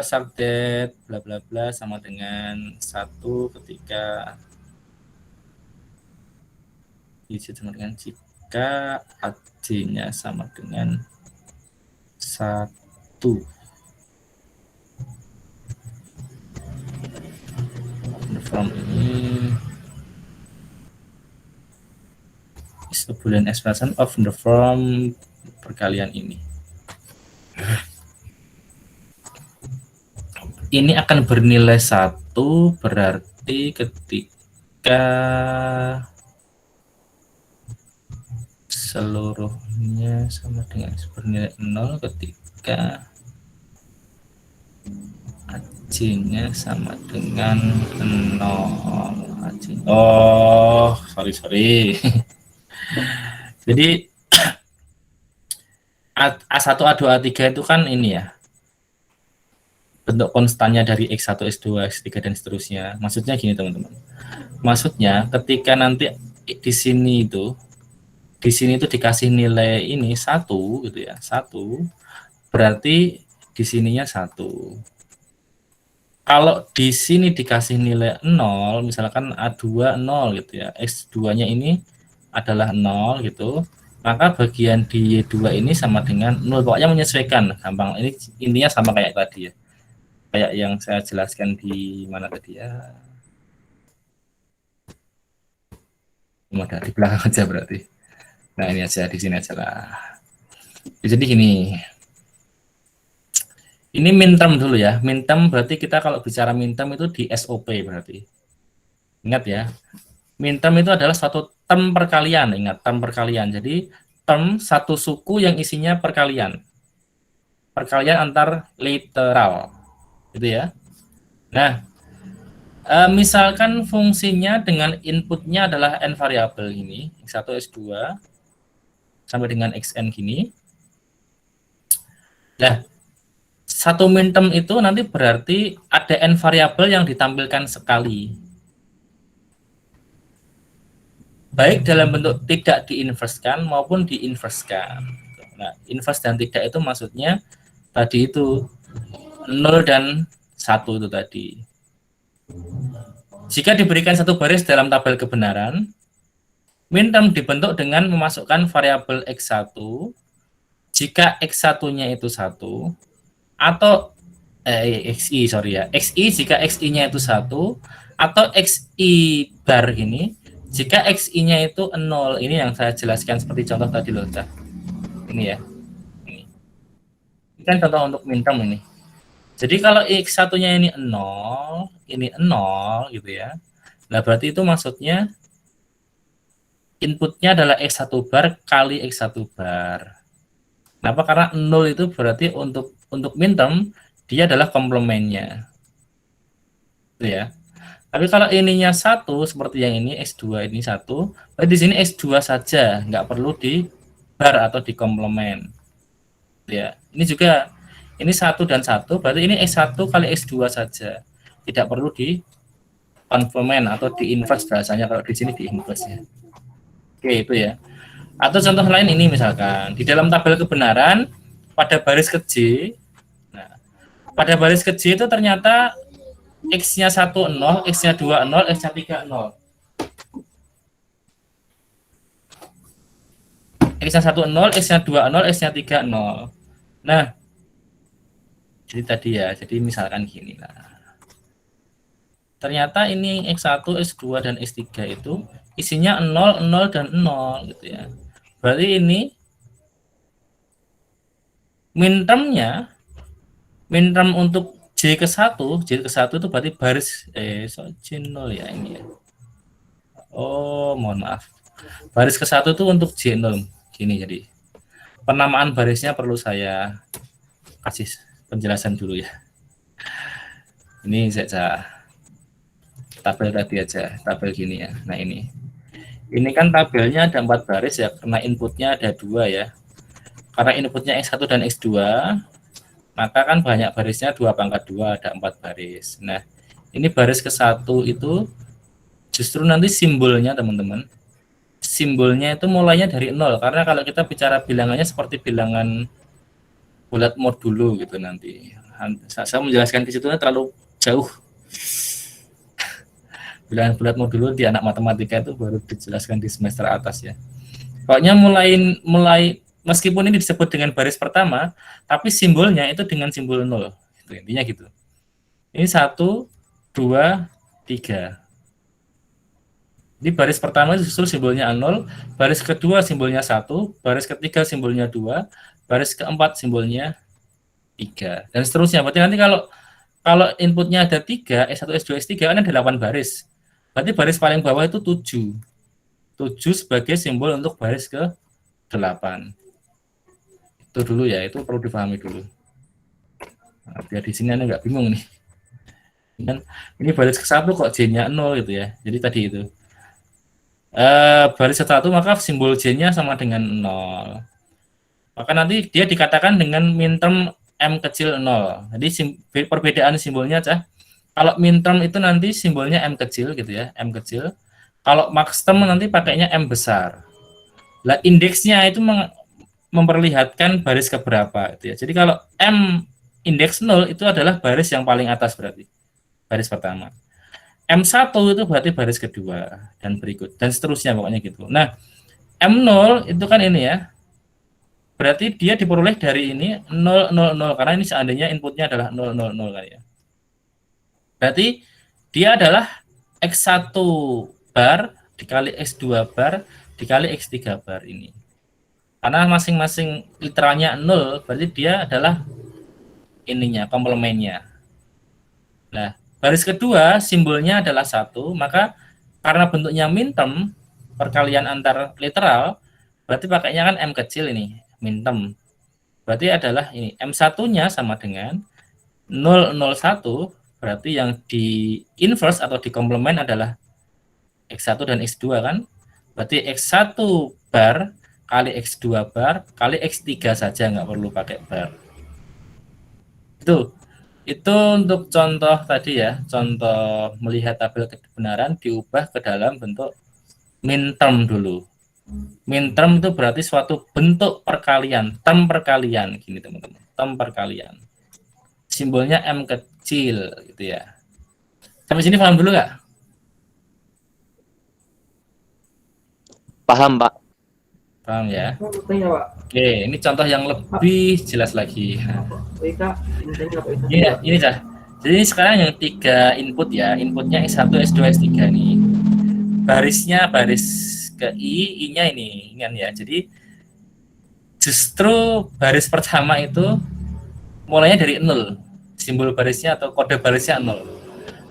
subdet bla bla bla sama dengan 1 ketika digit sama dengan jika aj-nya sama dengan 1. From ini is a Boolean expression of the form perkalian ini. Ini akan bernilai 1 berarti ketika seluruhnya sama dengan bernilai 0 ketika aj-nya sama dengan 0. Oh, sorry. Jadi A1, A2, A3 itu kan ini ya, bentuk konstannya dari X1, X2, X3 dan seterusnya. Maksudnya gini teman-teman. Maksudnya ketika nanti di sini itu dikasih nilai ini 1 gitu ya. 1 berarti di sininya 1. Kalau di sini dikasih nilai 0, misalkan A2 0 gitu ya. X2-nya ini adalah 0 gitu. Maka bagian di Y2 ini sama dengan 0. Pokoknya menyesuaikan, gampang. Ini intinya sama kayak tadi ya. kayak yang saya jelaskan di mana tadi ya, ada di belakang aja berarti. Nah ini aja, di sini aja lah. Jadi gini, ini min term dulu ya. Min term berarti kita kalau bicara min term itu di SOP berarti. Ingat ya, min term itu adalah suatu term perkalian. Ingat, term perkalian. Jadi term satu suku yang isinya perkalian. Perkalian antar literal. Gitu ya. Nah, misalkan fungsinya dengan inputnya adalah n variabel ini, x1, x2, sampai dengan xn gini. Nah, satu min term itu nanti berarti ada n variabel yang ditampilkan sekali. Baik dalam bentuk tidak diinverskan maupun diinverskan. Nah, inverse dan tidak itu maksudnya tadi itu 0 dan 1 itu tadi. Jika diberikan satu baris dalam tabel kebenaran, min term dibentuk dengan memasukkan variabel x1 jika x1-nya itu 1 atau xi jika xi-nya itu 1 atau xi bar ini jika xi-nya itu 0. Ini yang saya jelaskan seperti contoh tadi loh, ini ya. Ini kan contoh untuk min term ini. Jadi kalau x1-nya ini 0, ini 0 gitu ya. Nah, berarti itu maksudnya inputnya adalah x1 bar kali x1 bar. Kenapa? Karena 0 itu berarti untuk min term dia adalah komplemennya. Gitu ya. Tapi kalau ininya 1 seperti yang ini x2 ini 1, berarti di sini x2 saja, nggak perlu di bar atau di komplemen. Ya, ini juga ini 1 dan 1, berarti ini x1 kali x2 saja. Tidak perlu di komplemen atau di inverse bahasanya, kalau di sini di inverse ya. Oke, itu ya. Atau contoh lain ini misalkan di dalam tabel kebenaran pada baris ke J. Nah, pada baris ke J itu ternyata x-nya 1 0, x-nya 2 0, x-nya 3 0. X-nya 1 0, x-nya 2 0, x-nya 3 0. Nah, jadi tadi ya, jadi misalkan gini lah. Ternyata ini X1, X2 dan X3 itu isinya 0, 0 dan 0 gitu ya. Berarti ini min term-nya, min term untuk J ke 1 itu berarti baris J0 ya ini ya. Oh, mohon maaf. Baris ke 1 itu untuk J0 gini, jadi penamaan barisnya perlu saya kasih penjelasan dulu ya. Ini saya tabel tadi aja, tabel gini ya. Nah ini kan tabelnya ada 4 baris ya, karena inputnya ada 2 ya. Karena inputnya X1 dan X2, maka kan banyak barisnya 2 pangkat 2, ada 4 baris. Nah, ini baris ke 1 itu justru nanti simbolnya teman-teman. Simbolnya itu mulainya dari 0, karena kalau kita bicara bilangannya seperti bilangan bulat modulo gitu nanti. Saya menjelaskan di situ terlalu jauh. Bilangan bulat modulo di anak matematika itu baru dijelaskan di semester atas ya. Pokoknya mulai meskipun ini disebut dengan baris pertama, tapi simbolnya itu dengan simbol 0. Itu intinya gitu. Ini 1, 2, 3. Di baris pertama justru simbolnya 0, baris kedua simbolnya 1, baris ketiga simbolnya 2, baris keempat simbolnya 3. Dan seterusnya. Berarti nanti kalau inputnya ada 3, S1, S2, S3 kan ada 8 baris. Berarti baris paling bawah itu 7. 7 sebagai simbol untuk baris ke 8. Itu dulu ya, itu perlu dipahami dulu. Nah, biar di sini Anda nggak bingung nih. Ini baris ke-1 kok J-nya 0 gitu ya. Jadi tadi itu. Baris ke-1 maka simbol J-nya sama dengan 0. Maka nanti dia dikatakan dengan min term M kecil 0. Jadi perbedaan simbolnya cah. Kalau min term itu nanti simbolnya M kecil gitu ya, M kecil. Kalau max term nanti pakainya M besar. Lah indeksnya itu memperlihatkan baris keberapa gitu ya. Jadi kalau M indeks 0 itu adalah baris yang paling atas berarti. Baris pertama. M1 itu berarti baris kedua dan berikut dan seterusnya pokoknya gitu. Nah, M0 itu kan ini ya. Berarti dia diperoleh dari ini 0 0 0 karena ini seandainya inputnya adalah 0 0 0 kan ya. Berarti dia adalah X1 bar dikali X2 bar dikali X3 bar ini. Karena masing-masing literalnya 0, berarti dia adalah ininya, komplemennya. Nah, baris kedua simbolnya adalah 1, maka karena bentuknya min term, perkalian antar literal, berarti pakainya kan M kecil ini, min term. Berarti adalah ini, M1-nya sama dengan 001, berarti yang di inverse atau di komplement adalah X1 dan X2 kan. Berarti X1 bar kali X2 bar kali X3 saja, nggak perlu pakai bar. Itu untuk contoh tadi ya, contoh melihat tabel kebenaran diubah ke dalam bentuk min term dulu. Min term itu berarti suatu bentuk perkalian, term perkalian gini teman-teman, term perkalian. Simbolnya M kecil gitu ya. Sampai sini paham dulu nggak? Paham, Pak. Paham ya? Oke, ini contoh yang lebih jelas lagi. Ini Cah. Jadi sekarang yang 3 input ya, inputnya S1, S2, S3 nih. Barisnya baris ke I-nya ini, ingat ya. Jadi justru baris pertama itu mulainya dari 0. Simbol barisnya atau kode barisnya 0.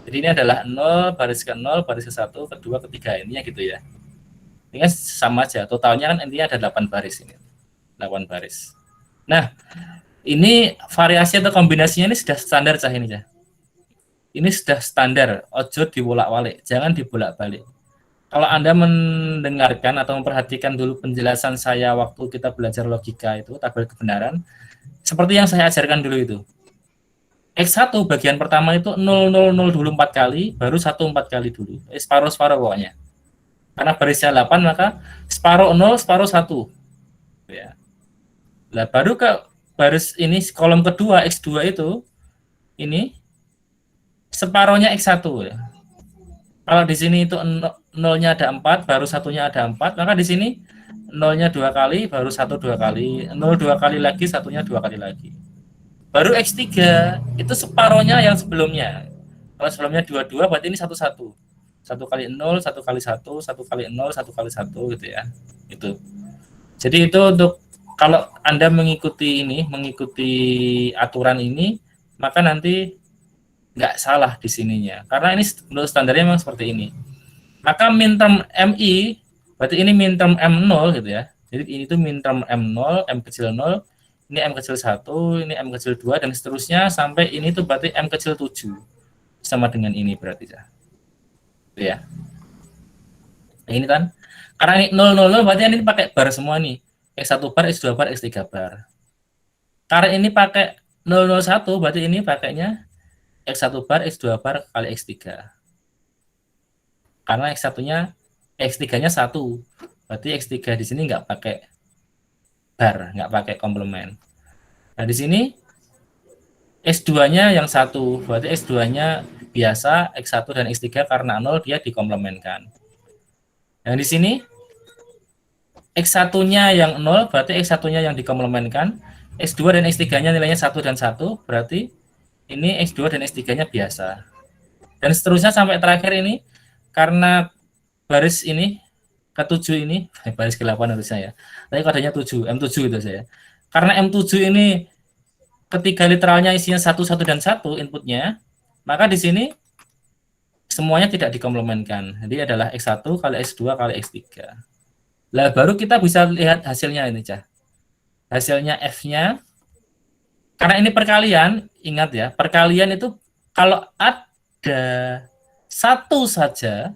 Jadi ini adalah 0, baris ke 0, baris ke 1, kedua, ketiga, intinya gitu ya. Ini kan sama aja, totalnya kan intinya ada 8 baris ini. 8 baris. Nah, ini variasi atau kombinasinya ini sudah standar Cah ini Cah. Ini sudah standar, ojo dibolak-balik, jangan dibolak-balik. Kalau Anda mendengarkan atau memperhatikan dulu penjelasan saya waktu kita belajar logika itu, tabel kebenaran, seperti yang saya ajarkan dulu itu. X1 bagian pertama itu 0, 0, 0 dulu 4 kali, baru 1 4 kali dulu. Separuh-separuh pokoknya. Karena barisnya 8, maka separuh 0, separuh 1. Ya. Nah, baru ke baris ini, kolom kedua, X2 itu, ini, separuhnya X1. Ya. Kalau di sini itu 0-nya ada 4, baru 1-nya ada 4, maka di sini 0-nya 2 kali, baru 1 2 kali, 0 2 kali lagi, 1-nya 2 kali lagi. Baru X3, itu separuhnya yang sebelumnya. Kalau sebelumnya 22, berarti ini 1 1. 1 kali 0, 1 kali 1, 1 kali 0, 1 kali 1 gitu ya. Itu. Jadi itu untuk kalau Anda mengikuti ini, mengikuti aturan ini, maka nanti nggak salah di sininya. Karena ini menurut standarnya memang seperti ini. Maka min term MI, berarti ini min term M0 gitu ya. Jadi ini tuh min term M0, M kecil 0, ini M kecil 1, ini M kecil 2, dan seterusnya sampai ini tuh berarti M kecil 7. Sama dengan ini berarti ya. Ya. Nah, ini kan. Karena ini 0, 0, 0, berarti ini pakai bar semua nih. X1 bar, X2 bar, X3 bar. Karena ini pakai 001, berarti ini pakainya X1 bar, X2 bar kali X3. Karena X1-nya, X3-nya 1. Berarti X3 di sini nggak pakai bar, nggak pakai komplement. Nah, di sini X2-nya yang 1. Berarti X2-nya biasa, X1 dan X3 karena 0 dia dikomplementkan. Yang di sini X1-nya yang 0, berarti X1-nya yang dikomplementkan. X2 dan X3-nya nilainya 1 dan 1, berarti ini X2 dan X3-nya biasa. Dan seterusnya sampai terakhir ini, karena baris ini, ke-7 ini, baris ke-8 harusnya ya. Tapi kodenya 7, M7 itu saya. Karena M7 ini ketiga literalnya isinya 1, 1, dan 1 inputnya, maka di sini semuanya tidak dikomplementkan. Jadi adalah X1 kali X2 kali X3. Lah baru kita bisa lihat hasilnya ini, Cah. Hasilnya F-nya, karena ini perkalian, ingat ya, perkalian itu kalau ada satu saja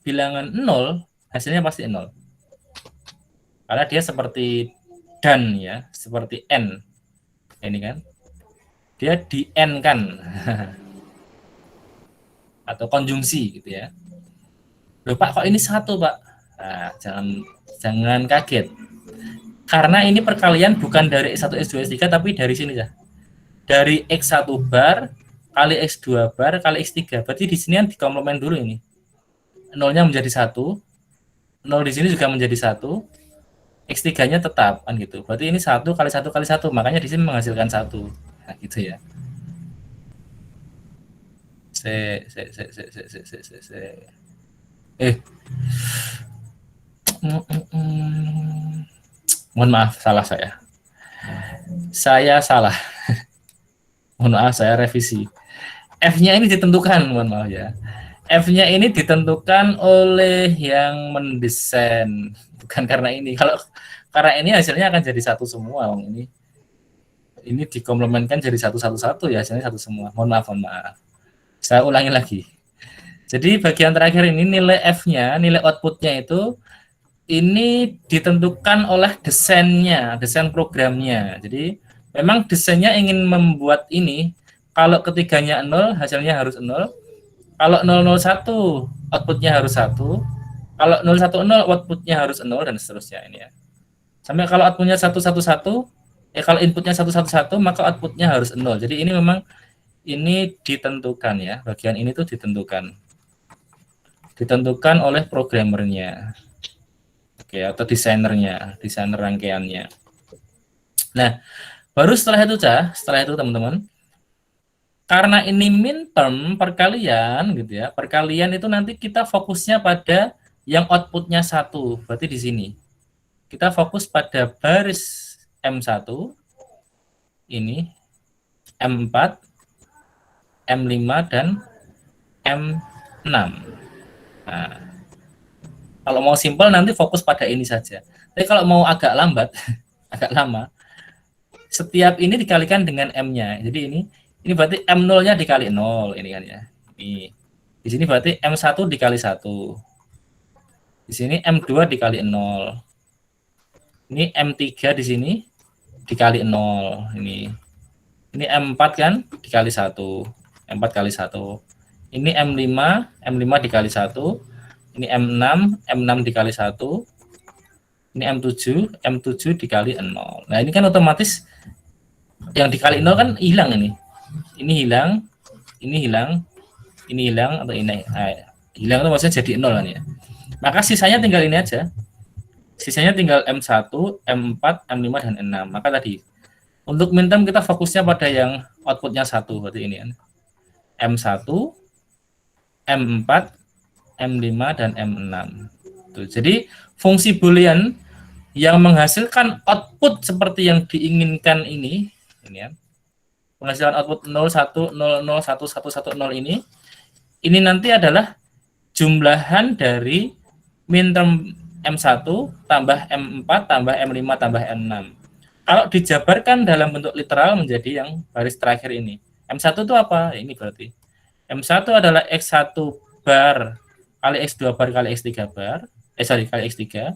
bilangan 0, hasilnya pasti 0. Karena dia seperti dan ya, seperti N. Ini kan. Dia di N kan. Atau konjungsi gitu ya. Loh Pak, kok ini 1 Pak? Nah, jangan kaget. Karena ini perkalian bukan dari X1, X2, X3, tapi dari sini ya. Dari X1 bar kali X2 bar kali X3. Berarti di sini yang dikomplement dulu ini. 0-nya menjadi 1. 0 di sini juga menjadi 1. X3-nya tetap kan gitu. Berarti ini 1 kali 1 kali 1. Makanya di sini menghasilkan 1. Nah, gitu ya. Se. Eh, mohon maaf, salah saya. Saya salah. Mohon maaf, saya revisi. F-nya ini ditentukan, mohon maaf ya. F-nya ini ditentukan oleh yang mendesain, bukan karena ini. Kalau karena ini hasilnya akan jadi satu semua, ini dikomplementkan jadi satu ya, hasilnya satu semua. Mohon maaf. Saya ulangi lagi. Jadi bagian terakhir ini nilai F-nya, nilai outputnya itu ini ditentukan oleh desain programnya. Jadi memang desainnya ingin membuat ini, kalau ketiganya 0, hasilnya harus 0. Kalau 001, outputnya harus 1. Kalau 010, outputnya harus 0, dan seterusnya ini ya. Sampai kalau outputnya 111, kalau inputnya 111, maka outputnya harus 0. Jadi ini memang ini ditentukan ya, bagian ini tuh ditentukan oleh programmernya, oke, atau desainer rangkaiannya. Nah, baru setelah itu teman-teman, karena ini min term perkalian gitu ya, perkalian itu nanti kita fokusnya pada yang outputnya 1, berarti di sini kita fokus pada baris M1 ini, M4, M5 dan M6. Nah, kalau mau simpel nanti fokus pada ini saja. Tapi kalau mau agak lambat, agak lama, setiap ini dikalikan dengan M-nya. Jadi ini berarti M0-nya dikali 0 ini kan ya. Ini. Di sini berarti M1 dikali 1. Di sini M2 dikali 0. Ini M3 di sini dikali 0 ini. Ini M4 kan dikali 1. M4 kali 1. Ini M5 dikali 1. Ini M6 dikali 1. Ini M7 dikali 0. Nah, ini kan otomatis yang dikali 0 kan hilang ini. Ini hilang, ini hilang atau ini. Nah, hilang itu maksudnya jadi 0 kan ya. Maka sisanya tinggal ini aja. Sisanya tinggal M1, M4, M5 dan M6. Maka tadi untuk min term kita fokusnya pada yang outputnya 1 berarti ini kan. M1, M4, M5 dan M6. Tuh, jadi fungsi boolean yang menghasilkan output seperti yang diinginkan ini ya. Menghasilkan output 0 1 0 0 1 1 1 0 ini nanti adalah jumlahan dari min term M1 tambah M4 tambah M5 tambah M6. Kalau dijabarkan dalam bentuk literal menjadi yang baris terakhir ini. M1 itu apa? Ini berarti M1 adalah X1 bar kali X2 bar kali X3 bar. Kali X3.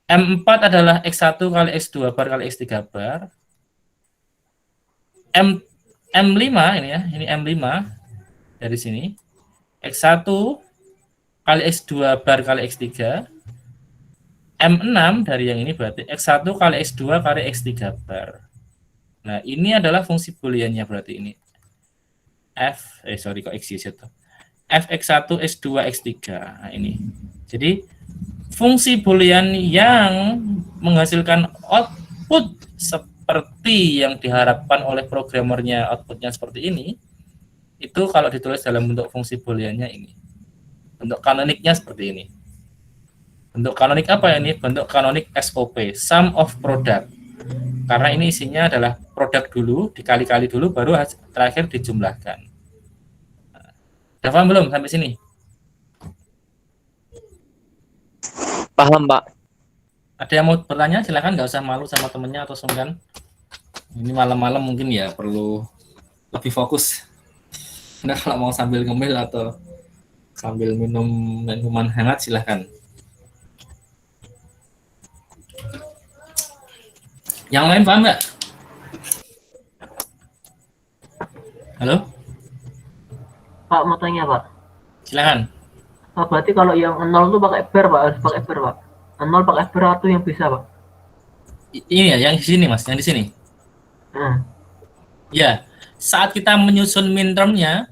M4 adalah X1 kali X2 bar kali X3 bar. M5 ini ya, ini M5 dari sini. X1 kali X2 bar kali X3. M6 dari yang ini berarti X1 kali X2 kali X3 bar. Nah, ini adalah fungsi booleannya berarti ini. Kok X itu. Fx1, X2, X3. Nah, ini. Jadi fungsi boolean yang menghasilkan output seperti yang diharapkan oleh programmernya, outputnya seperti ini, itu kalau ditulis dalam bentuk fungsi booleannya ini. Bentuk kanoniknya seperti ini. Bentuk kanonik apa ini? Bentuk kanonik SOP, sum of product. Karena ini isinya adalah produk dulu, dikali-kali dulu, baru terakhir dijumlahkan. Udah paham belum sampai sini? Paham, Pak. Ada yang mau bertanya? Silakan, nggak usah malu sama temennya atau sungkan. Ini malam-malam mungkin ya perlu lebih fokus. Nah, kalau mau sambil ngemil atau sambil minum minuman hangat silahkan. Yang lain paham nggak? Halo? Pak, mau tanya, Pak. Silakan. Pak, berarti kalau yang 0 itu pakai bar, Pak, harus pakai bar, Pak. 0 pakai bar atau yang bisa, Pak? Ini ya, yang di sini Mas, yang di sini. Ya, saat kita menyusun min term-nya,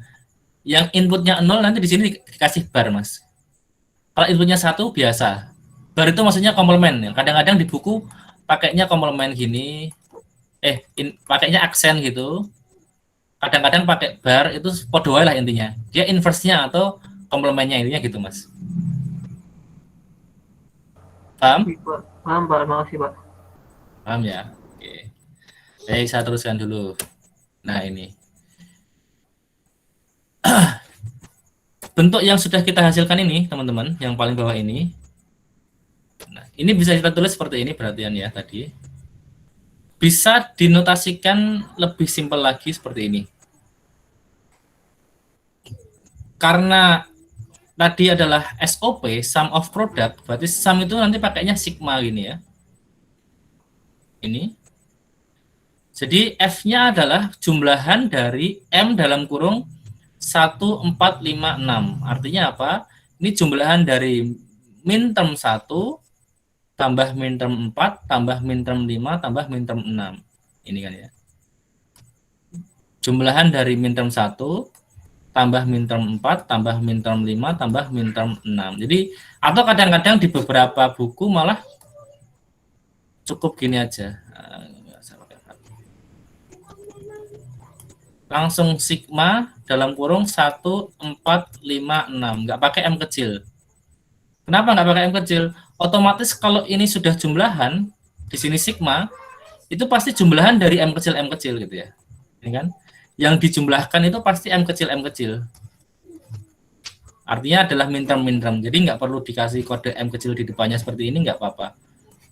yang inputnya 0 nanti di sini dikasih bar, Mas. Kalau inputnya 1 biasa. Bar itu maksudnya komplement. Kadang-kadang di buku pakainya komplement gini. Pakainya aksen gitu. kadang-kadang pakai bar itu podo wae lah intinya. Dia inverse-nya atau komplemennya intinya gitu, Mas. Paham? Pak. Paham, Pak. Makasih, Pak. Paham ya? Oke. Baik, saya teruskan dulu. Nah, ini. Bentuk yang sudah kita hasilkan ini, teman-teman, yang paling bawah ini. Nah, ini bisa kita tulis seperti ini perhatian ya tadi. Bisa dinotasikan lebih simpel lagi seperti ini. Karena tadi adalah SOP, sum of product, berarti sum itu nanti pakainya sigma gini ya. Ini. Jadi F-nya adalah jumlahan dari M dalam kurung 1, 4, 5, 6. Artinya apa? Ini jumlahan dari min term 1 tambah min term 4 tambah min term 5 tambah min term 6. Ini kan ya. Jumlahan dari min term 1 tambah min term 4 tambah min term 5 tambah min term 6. Jadi atau kadang-kadang di beberapa buku malah cukup gini aja. Langsung sigma dalam kurung 1, 4, 5, 6. Nggak pakai M kecil. Kenapa nggak pakai M kecil? Otomatis kalau ini sudah jumlahan, di sini sigma, itu pasti jumlahan dari M kecil gitu ya. Ini kan? Yang dijumlahkan itu pasti M kecil. Artinya adalah min term. Jadi nggak perlu dikasih kode M kecil di depannya seperti ini, nggak apa-apa.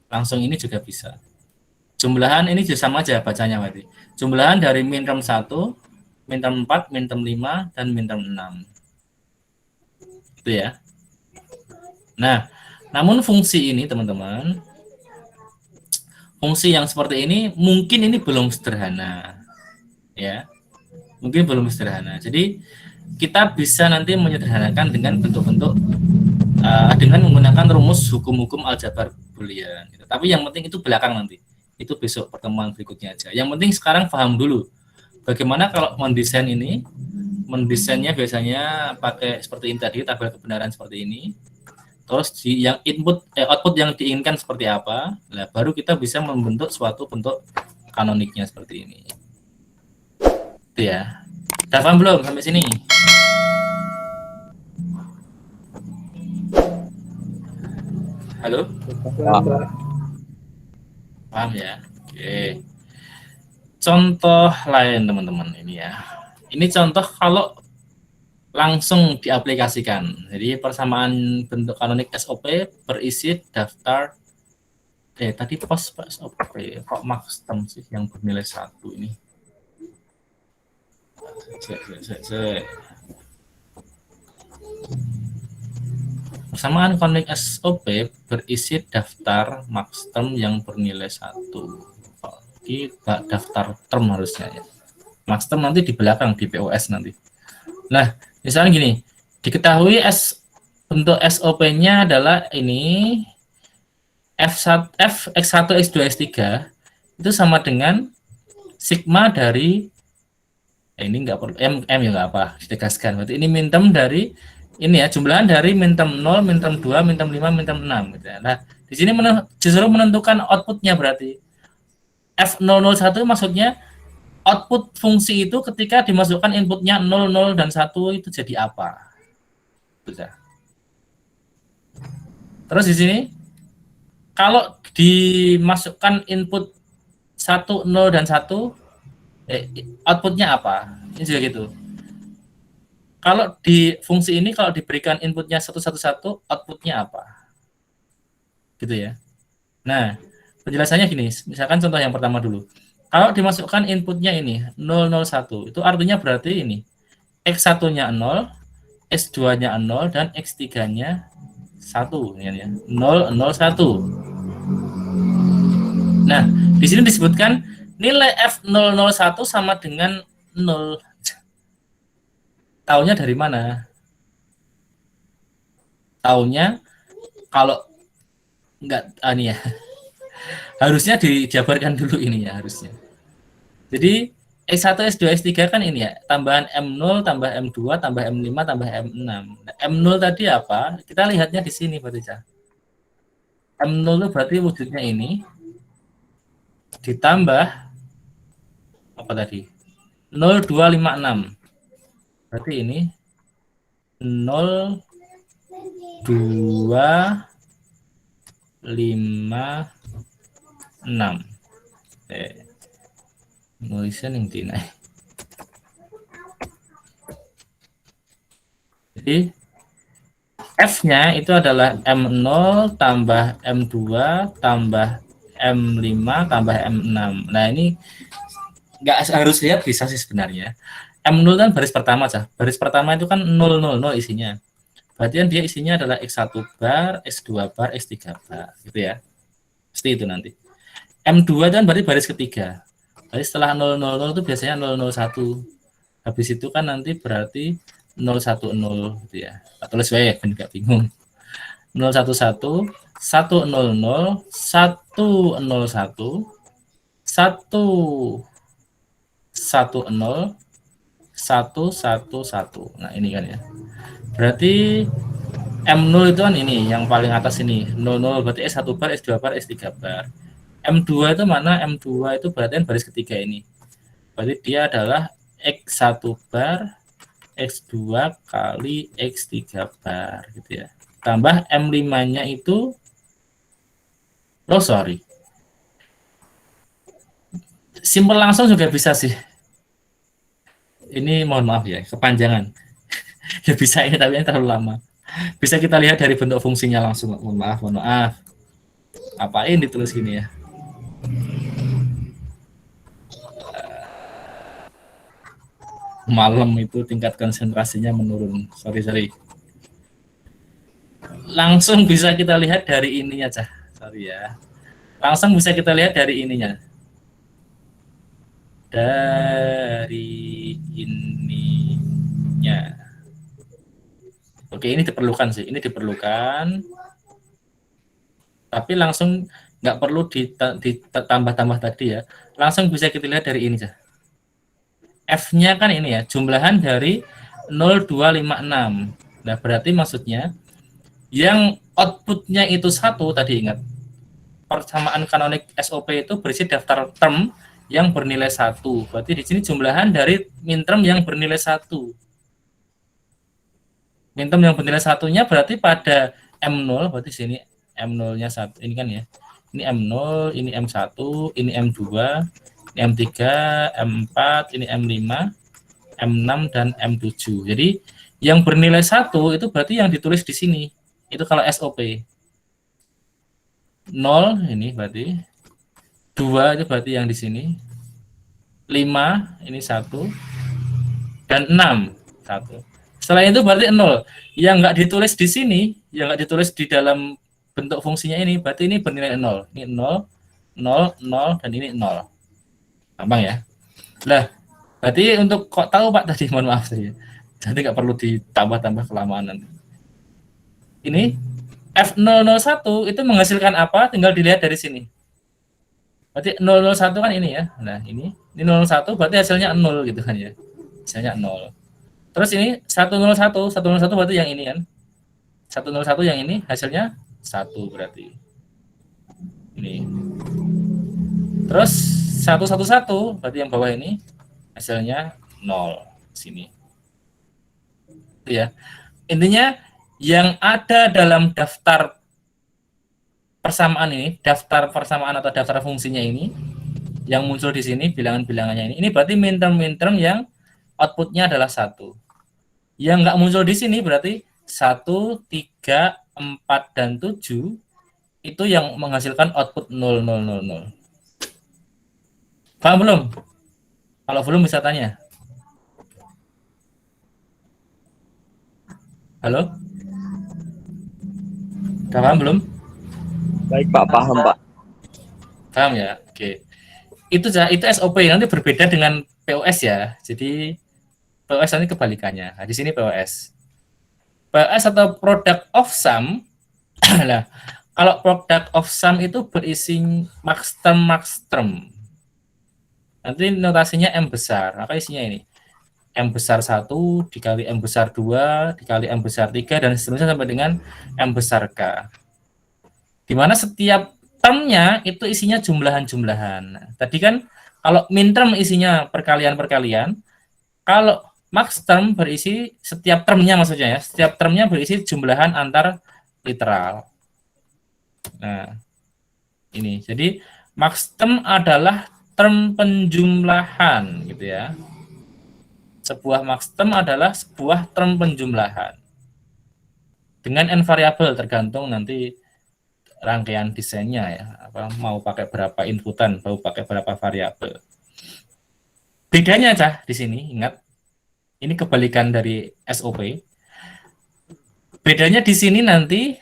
Langsung ini juga bisa. Jumlahan ini sama aja bacanya berarti. Jumlahan dari min term 1, min term 4, min term 5, dan min term 6. Itu ya. Nah, namun fungsi ini teman-teman, fungsi yang seperti ini mungkin ini belum sederhana. Ya. Mungkin belum sederhana. Jadi kita bisa nanti menyederhanakan dengan bentuk-bentuk dengan menggunakan rumus hukum-hukum aljabar boolean. Gitu. Tapi yang penting itu belakang nanti. Itu besok pertemuan berikutnya aja. Yang penting sekarang paham dulu bagaimana kalau mendesain ini. Mendesainnya biasanya pakai seperti ini tadi, tabel kebenaran seperti ini. Terus yang output yang diinginkan seperti apa? Nah, baru kita bisa membentuk suatu bentuk kanoniknya seperti ini. Itu ya. Udah paham belum sampai sini? Halo? Paham ya? Oke. Contoh lain teman-teman ini ya. Ini contoh kalau langsung diaplikasikan. Jadi persamaan bentuk kanonik SOP berisi daftar tadi pos SOP kok maxterm sih yang bernilai 1 ini. Persamaan kanonik SOP berisi daftar maxterm yang bernilai 1. Ini daftar term harusnya ya. Maxterm nanti di belakang di POS nanti. Nah, misalnya gini, diketahui bentuk SOP-nya adalah ini F1, X1, X2, X3 itu sama dengan sigma dari ini enggak perlu M ya enggak apa, ditegaskan. Berarti ini min term dari ini ya, jumlahan dari min term 0, min term 2, min term 5, min term 6 gitu ya. Nah, di sini justru menentukan outputnya berarti F001 maksudnya output fungsi itu ketika dimasukkan inputnya 0, 0, dan 1 itu jadi apa? Bisa. Terus di sini, kalau dimasukkan input 1, 0, dan 1, outputnya apa? Ini juga gitu. Kalau di fungsi ini, kalau diberikan inputnya 1, 1, 1, outputnya apa? Gitu ya. Nah, penjelasannya gini, misalkan contoh yang pertama dulu. Kalau dimasukkan inputnya ini 001, itu artinya berarti ini X1-nya 0, X2-nya 0, dan X3-nya 1 ya. 0, 0, 1. Nah, di sini disebutkan nilai F001 sama dengan 0. Taunya dari mana? Taunya kalau enggak ini ya. Harusnya dijabarkan dulu ini ya harusnya. Jadi X1, X2, X3 kan ini ya, tambahan M0 tambah M2 tambah M5 tambah M6. Nah, M0 tadi apa? Kita lihatnya di sini berarti ya. M0 itu berarti wujudnya ini ditambah apa tadi? 0256. Berarti ini 0256. Nulisnya yang tina. Jadi F-nya itu adalah M0 tambah M2 tambah M5 tambah M6. Nah, ini nggak harus lihat, bisa sih sebenarnya. M0 kan baris pertama, Cah. Baris pertama itu kan 000 isinya. Berarti kan dia isinya adalah X1 bar, X2 bar, X3 bar, gitu ya. Pasti itu nanti. M2 kan berarti baris ketiga. Jadi setelah 000 itu biasanya 001. Habis itu kan nanti berarti 010 gitu ya. Tulis wae ben gak bingung. 011 100 101 110 111. Nah, ini kan ya. Berarti M0 itu kan ini yang paling atas ini. 00 berarti S1 bar, S2 bar, S3 bar. M2 itu mana? M2 itu berarti baris ketiga ini. Berarti dia adalah X1 bar X2 kali X3 bar gitu ya. Tambah M5-nya itu sorry. Simpel langsung juga bisa sih. Ini mohon maaf ya, kepanjangan. Ya bisa ini tapi ini terlalu lama. Bisa kita lihat dari bentuk fungsinya langsung. Mohon maaf. Apain ditulis gini ya? Malam itu tingkat konsentrasinya menurun. Sorry. Langsung bisa kita lihat dari ininya, Cah. Sorry ya. Langsung bisa kita lihat dari ininya. Dari ininya. Oke, ini diperlukan sih. Ini diperlukan. Tapi langsung nggak perlu ditambah-tambah tadi ya. Langsung bisa kita lihat dari ini, Cah. F-nya kan ini ya, jumlahan dari 0256. Nah, berarti maksudnya yang outputnya itu 1 tadi ingat. Persamaan kanonik SOP itu berisi daftar term yang bernilai 1. Berarti di sini jumlahan dari minterm yang bernilai 1. Minterm yang bernilai 1-nya berarti pada M0, berarti sini M0-nya 1. Ini kan ya. Ini M0, ini M1, ini M2, M3, M4, ini M5, M6, dan M7. Jadi yang bernilai 1 itu berarti yang ditulis di sini. Itu kalau SOP. 0 ini berarti. 2 itu berarti yang di sini. 5 ini 1. Dan 6 1. Selain itu berarti 0. Yang nggak ditulis di sini, yang nggak ditulis di dalam bentuk fungsinya ini, berarti ini bernilai 0. Ini 0, 0, 0, dan ini 0. Gampang ya. Lah, berarti untuk kok tahu Pak tadi, mohon maaf saya. Jadi nggak perlu ditambah-tambah kelamaan nanti. Ini F001 itu menghasilkan apa? Tinggal dilihat dari sini. Berarti 001 kan ini ya. Nah, ini 001 berarti hasilnya 0 gitu kan ya. Hasilnya 0. Terus ini 101 berarti yang ini kan. 101 yang ini hasilnya 1 berarti. Ini. Terus 111 berarti yang bawah ini hasilnya 0 sini. Itu ya. Intinya yang ada dalam daftar persamaan ini, daftar persamaan atau daftar fungsinya ini yang muncul di sini bilangan-bilangannya ini berarti minterm yang outputnya adalah 1. Yang nggak muncul di sini berarti 1, 3, 4, dan 7 itu yang menghasilkan output 0, 0, 0, 0. Paham belum? Kalau belum bisa tanya. Halo? Udah paham belum? Baik Pak, paham Pak. Paham ya? Oke. Itu SOP, nanti berbeda dengan POS ya. Jadi POS nanti kebalikannya. Nah, di sini POS. POS atau product of sum. Nah, kalau product of sum itu berisi max term. Nanti notasinya M besar. Maka isinya ini. M besar 1 dikali M besar 2 dikali M besar 3 dan seterusnya sampai dengan M besar K. Di mana setiap termnya itu isinya jumlahan-jumlahan. Nah, tadi kan Kalau min term isinya perkalian-perkalian, kalau max term berisi setiap termnya, maksudnya ya, setiap termnya berisi jumlahan antar literal. Nah, ini. Jadi max term adalah term penjumlahan gitu ya. Sebuah max term adalah sebuah term penjumlahan dengan n variabel, tergantung nanti rangkaian desainnya ya, apa mau pakai berapa inputan, mau pakai berapa variabel. Bedanya Cah di sini, ingat ini kebalikan dari SOP. Bedanya di sini nanti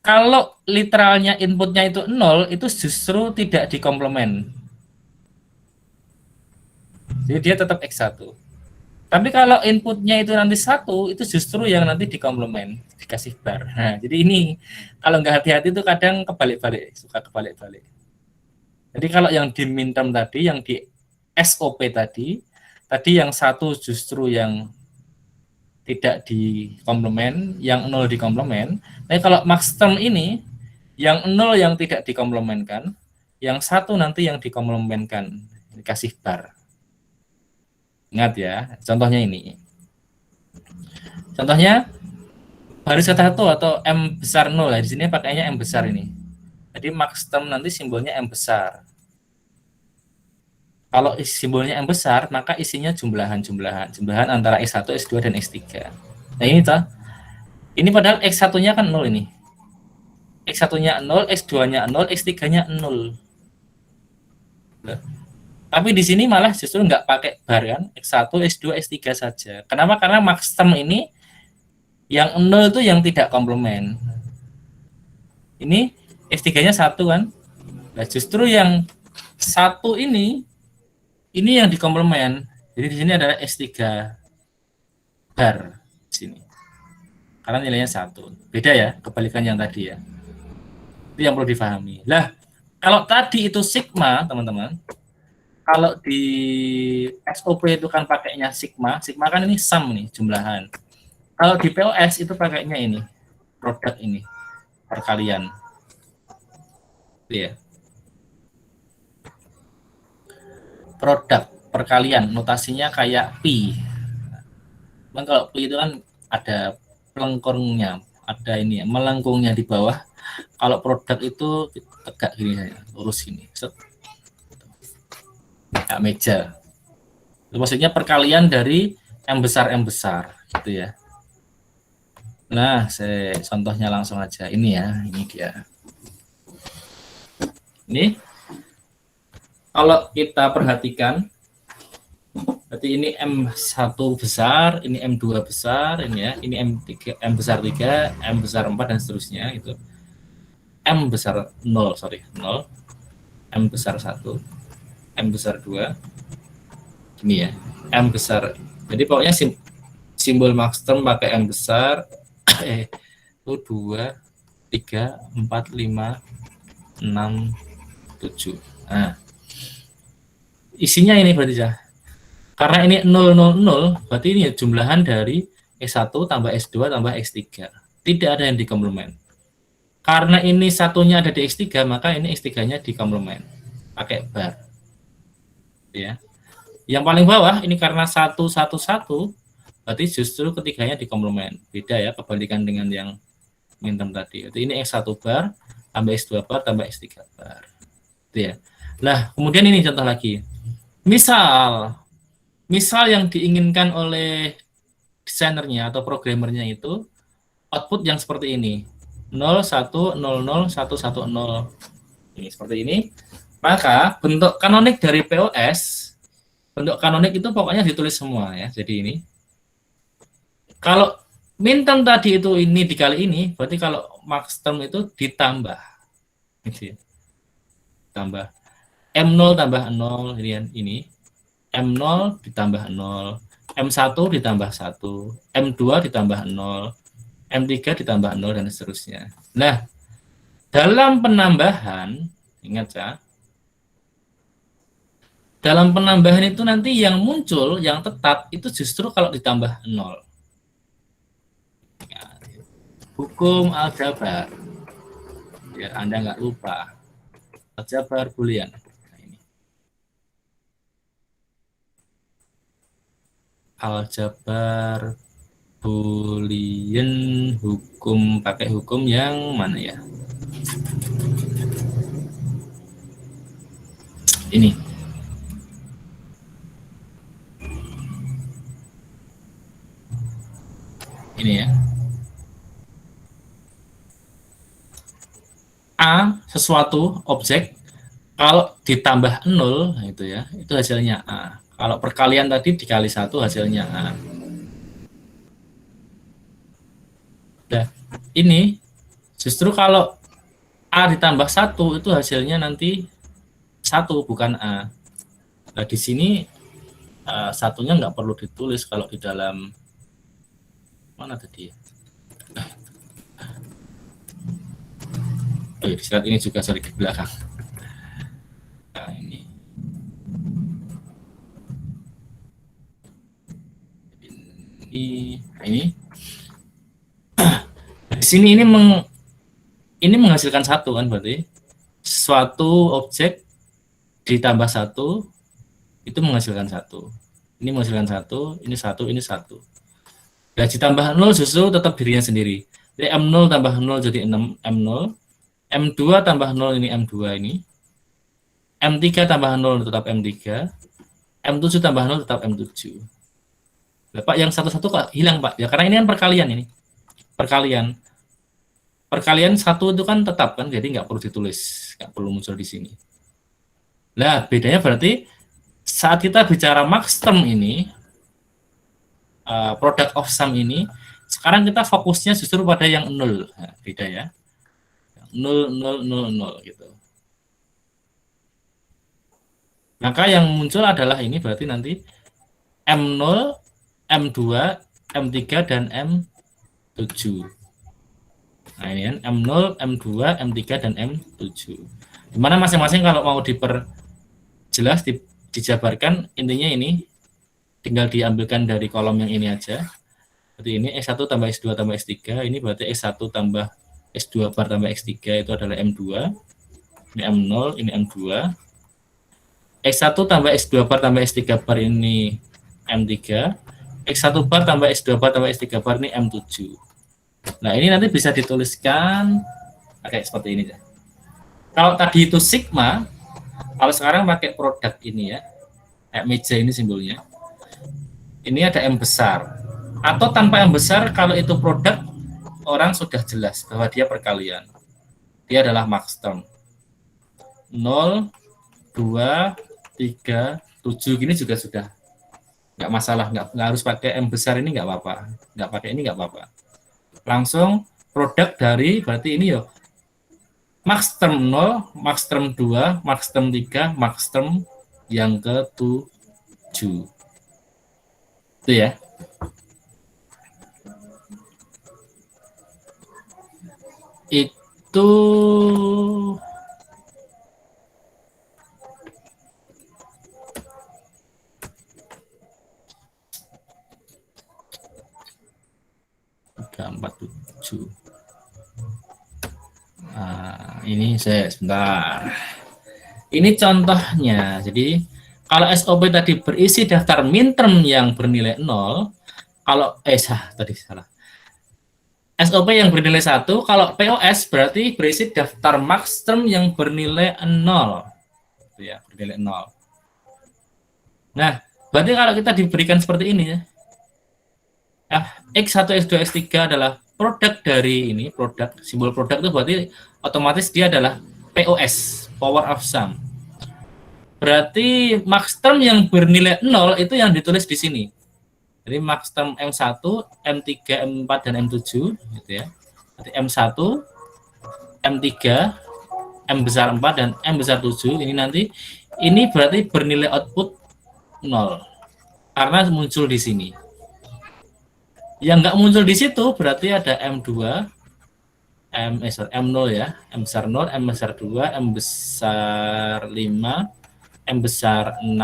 kalau literalnya inputnya itu 0, itu justru tidak dikomplement. Jadi dia tetap X1. Tapi kalau inputnya itu nanti 1, itu justru yang nanti dikomplement, dikasih bar. Nah, jadi ini kalau nggak hati-hati itu kadang kebalik-balik, suka kebalik-balik. Jadi kalau yang di min term tadi, yang di SOP tadi yang 1 justru yang tidak dikomplement, yang 0 dikomplement. Tapi kalau max term ini, yang 0 yang tidak dikomplementkan, yang 1 nanti yang dikomplementkan, dikasih bar. Ingat ya, contohnya ini. Contohnya baris kata satu atau M besar 0. Di sini pakainya M besar ini. Jadi max term nanti simbolnya M besar. Kalau simbolnya M besar, maka isinya jumlahan antara X1, X2, dan X3. Nah ini toh. Ini padahal X1-nya kan 0 ini. X1-nya 0, X2-nya 0, X3-nya 0. Nah, tapi di sini malah justru nggak pakai bar kan, X1, X2, X3 saja. Kenapa? Karena max term ini yang 0 itu yang tidak komplement. Ini X3-nya 1 kan. Nah, justru yang 1 ini yang dikomplement. Jadi di sini ada X3 bar di sini. Karena nilainya 1. Beda ya, kebalikan yang tadi ya. Itu yang perlu difahami. Lah, kalau tadi itu sigma, teman-teman. Kalau di SOP itu kan pakainya sigma kan ini sum nih, jumlahan. Kalau di POS itu pakainya ini, produk ini, perkalian. Iya. Produk, perkalian, notasinya kayak pi. Cuman kalau pi itu kan ada pelengkungnya, ada ini ya, melengkungnya di bawah. Kalau produk itu tegak gini saja, lurus gini. Kayak meja. Itu maksudnya perkalian dari M besar gitu ya. Nah, saya contohnya langsung aja. Ini ya, ini dia. Ini kalau kita perhatikan, berarti ini M1 besar, ini M2 besar, ini ya, ini M3, M besar 3, M besar 4 dan seterusnya gitu. M besar 0, 0, M besar 1, M besar 2, ini ya, M besar. Jadi pokoknya simbol max term pakai M besar, itu 2, 3, 4, 5, 6, 7. Nah, isinya ini berarti ya. Karena ini 0, 0, 0, berarti ini ya jumlahan dari X1 tambah X2 tambah X3. Tidak ada yang dikomplement. Karena ini satunya ada di X3, maka ini X3-nya dikomplement. Pakai bar. Ya. Yang paling bawah ini karena 1, 1, 1, berarti justru ketiganya dikomplement. Beda ya, kebalikan dengan yang min term tadi. Jadi ini X1 bar, tambah X2 bar, tambah X3 bar. Itu ya. Nah, kemudian ini contoh lagi. Misal yang diinginkan oleh desainernya atau programmernya itu output yang seperti ini. 0, 1, 0, 0, 1, 1, 0. Ini seperti ini. Maka bentuk kanonik dari POS, bentuk kanonik itu pokoknya ditulis semua ya. Jadi ini. Kalau min term tadi itu ini dikali ini, berarti kalau max term itu ditambah. Gitu ya. Tambah M0 tambah 0 ini. M0 ditambah 0, M1 ditambah 1, M2 ditambah 0, M3 ditambah 0 dan seterusnya. Nah, dalam penambahan, ingat ya, dalam penambahan itu nanti yang muncul, yang tetap, itu justru kalau ditambah 0. Ya, hukum aljabar. Biar Anda nggak lupa. Aljabar Boolean. Nah, ini. aljabar, boolean, hukum, pakai hukum yang mana ya? Ini. Ini ya. A sesuatu objek kalau ditambah 0 itu ya, itu hasilnya A. Kalau perkalian tadi dikali 1 hasilnya A. Nah, ini justru kalau A ditambah 1 itu hasilnya nanti 1 bukan A. Nah, di sini satunya nggak perlu ditulis kalau di dalam mana tadi ya? Oh, di slide ini juga sorry di belakang. Nah, ini. Ini. Di sini ini menghasilkan 1 kan berarti suatu objek ditambah 1 itu menghasilkan 1. Ini menghasilkan 1, ini 1, ini 1. Dan ditambah 0 justru tetap dirinya sendiri. Jadi M0 tambah 0 jadi 6 M0. M2 tambah 0 ini M2 ini. M3 tambah 0 tetap M3. M7 tambah 0 tetap M7. Nah, Pak, yang satu-satu kok hilang, Pak? Ya karena ini kan perkalian ini. Perkalian. Perkalian 1 itu kan tetap kan, jadi nggak perlu ditulis, nggak perlu muncul di sini. Nah, bedanya berarti saat kita bicara max term ini, product of sum ini, sekarang kita fokusnya justru pada yang 0. Nah, beda ya. 0, 0, 0, 0 gitu. Maka yang muncul adalah ini berarti nanti M0, M2, M3, dan M7. Nah ini kan M0, M2, M3, dan M7. Dimana masing-masing kalau mau diperjelas, dijabarkan, intinya ini tinggal diambilkan dari kolom yang ini aja. Berarti ini X1 tambah X2 tambah X3, ini berarti X1 tambah S2 bar tambah X3 itu adalah M2. Ini M0, ini M2. X1 tambah S2 bar tambah S3 bar ini M3. X1 bar tambah S2 bar tambah S3 bar ini M7. Nah, ini nanti bisa dituliskan kayak seperti ini ya. Kalau tadi itu sigma, kalau sekarang pakai produk ini ya. Kayak meja ini simbolnya. Ini ada M besar. Atau tanpa M besar kalau itu produk orang sudah jelas bahwa dia perkalian. Dia adalah max term. 0, 2, 3, 7 gini juga sudah nggak masalah, nggak harus pakai M besar ini nggak apa-apa, nggak pakai ini nggak apa-apa. Langsung produk dari berarti ini yo max term 0, max term 2, max term 3, max term yang ke-7. Itu ya. Itu empat tujuh. Nah, ini saya sebentar. Ini contohnya. Jadi kalau SOP tadi berisi daftar min term yang bernilai 0, kalau salah. SOP yang bernilai 1, kalau POS berarti berisi daftar max term yang bernilai 0. Itu ya, bernilai 0. Nah, berarti kalau kita diberikan seperti ini ya. X1, X2, X3 adalah produk dari ini, produk, simbol produk itu berarti otomatis dia adalah POS, power of sum. Berarti max term yang bernilai 0 itu yang ditulis di sini. Jadi max term M1, M3, M4, dan M7 gitu ya. Berarti M1, M3, M besar 4, dan M besar 7 ini nanti ini berarti bernilai output 0 karena muncul di sini. Yang nggak muncul di situ berarti ada M2, M0 ya, M besar 0, M besar 2, M besar 5, M besar 6.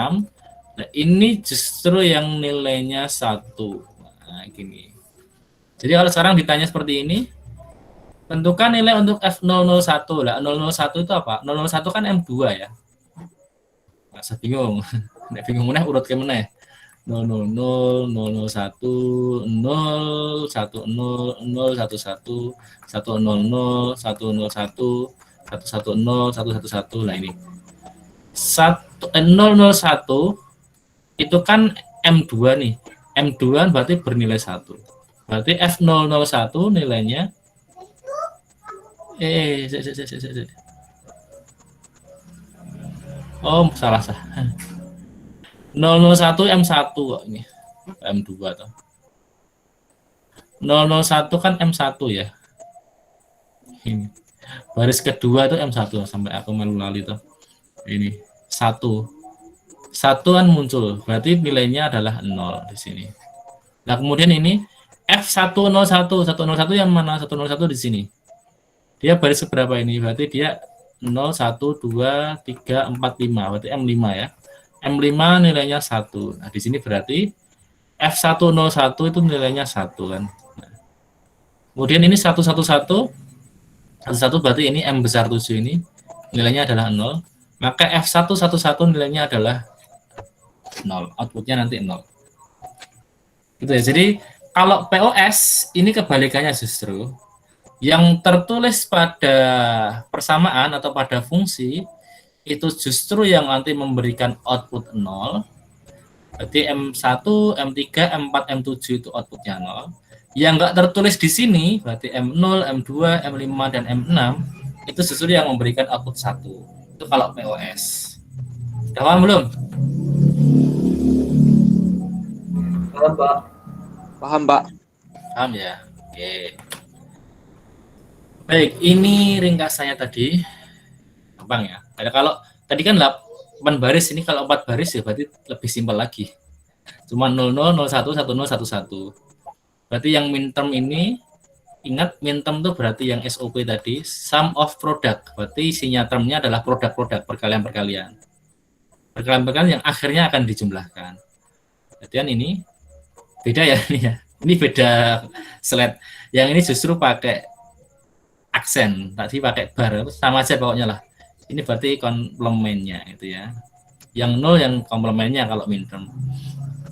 Nah, ini justru yang nilainya 1. Nah, gini. Jadi kalau sekarang ditanya seperti ini, tentukan nilai untuk F001. Lah, 001 itu apa? 001 kan M2 ya. Nah, saya bingung. Nek bingung meneh urut ke meneh. 000 001 0 10 011 100 101 110 111. Nah ini 001 itu kan M2 nih. M2 berarti bernilai 1. Berarti F001 nilainya oh salah. 001 M1 kok ini. M2 tuh. 001 kan M1 ya. Ini. Baris kedua itu M1 sampai aku malu lali tuh. Ini 1. 1 kan muncul, berarti nilainya adalah 0 di sini. Nah, kemudian ini F101, 101 yang mana? 101 di sini. Dia baris seberapa ini? Berarti dia 0, 1, 2, 3, 4, 5. Berarti M5 ya. M5 nilainya 1. Nah, di sini berarti F101 itu nilainya 1 kan. Nah, kemudian ini 111 berarti ini M besar 7 ini nilainya adalah 0. Maka F111 nilainya adalah 0. Outputnya nanti 0. Gitu ya. Jadi kalau POS ini kebalikannya justru. Yang tertulis pada persamaan atau pada fungsi itu justru yang nanti memberikan output 0. Berarti M1, M3, M4, M7 itu outputnya 0. Yang enggak tertulis di sini berarti M0, M2, M5 dan M6 itu justru yang memberikan output 1. Itu kalau POS. Udah paham belum? Paham, Pak. Paham, Pak. Paham ya? Oke. Baik, ini ringkasannya tadi. Gampang ya. Ada kalau tadi kan 8 baris, ini kalau 4 baris ya berarti lebih simpel lagi. Cuma 00, 01, 10, 11. Berarti yang min term ini, ingat min term itu berarti yang SOP tadi, sum of product. Berarti isinya termnya adalah produk-produk, perkalian-perkalian. Perkalian-perkalian yang akhirnya akan dijumlahkan. Kemudian ini beda ya ini ya. Ini beda slide. Yang ini justru pakai aksen, tadi pakai bar, sama aja pokoknya lah. Ini berarti komplemennya itu ya. Yang 0 yang komplemennya kalau min term.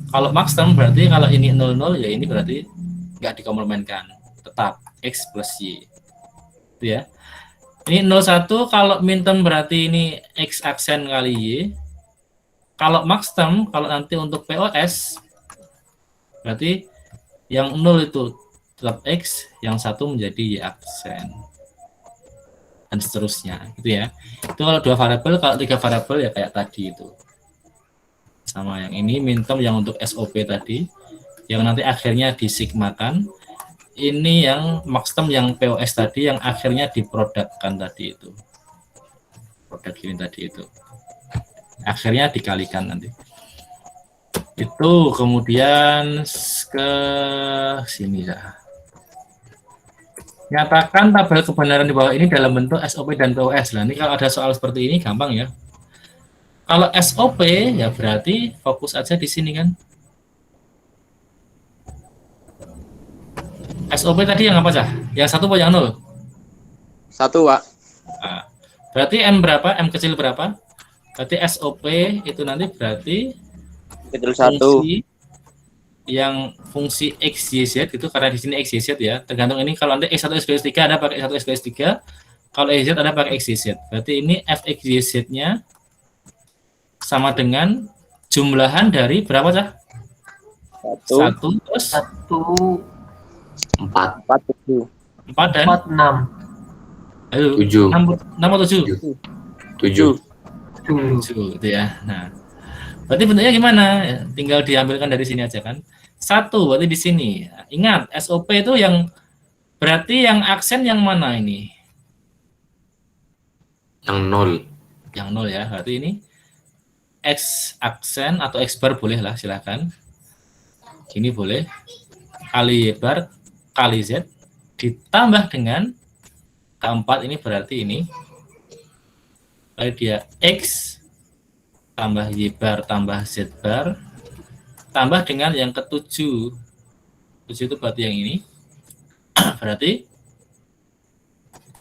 Kalau max term berarti kalau ini 00 ya ini berarti nggak dikomplemenkan, tetap X plus Y. Itu ya. Ini 01 kalau min term berarti ini X aksen kali Y. Kalau max term, kalau nanti untuk POS berarti yang 0 itu tetap X, yang 1 menjadi Y aksen. Dan seterusnya, gitu ya. Itu kalau 2 variabel, kalau 3 variabel ya kayak tadi itu. Sama yang ini min term yang untuk SOP tadi, yang nanti akhirnya disigmakan. Ini yang max term yang POS tadi yang akhirnya diprodukkan tadi itu. Produk ini tadi itu. Akhirnya dikalikan nanti. Itu kemudian ke sini ya. Nyatakan tabel kebenaran di bawah ini dalam bentuk SOP dan POS. Nah, ini kalau ada soal seperti ini gampang ya. Kalau SOP ya berarti fokus aja di sini kan. SOP tadi yang apa cah? Yang 1 atau yang 0? 1, Pak. Nah, berarti M berapa? M kecil berapa? Berarti SOP itu nanti berarti Kecil 1. yang fungsi X, Y, Z itu karena di sini X, Y, Z ya. Tergantung ini kalau nanti X1, X2, X3 ada pakai X1, X2, X3. Kalau Y, Z ada pakai X, Y, Z. Berarti ini Fx, Y, Z-nya sama dengan jumlahan dari berapa cah? 1 terus 1, 4, 4 dan 4, 6. ayo 7, 6 atau 7? 7. 7 gitu ya. Nah, berarti bentuknya gimana? Ya, tinggal diambilkan dari sini aja kan. 1 berarti di sini. Ingat, SOP itu yang berarti yang aksen yang mana ini? Yang 0. Yang 0 ya. Berarti ini X aksen atau X bar boleh lah, silakan. Gini boleh. Kali Y bar kali Z ditambah dengan keempat ini berarti ini. Lalu dia X tambah Y bar tambah Z bar tambah dengan yang ke-7. 7 itu berarti yang ini. Berarti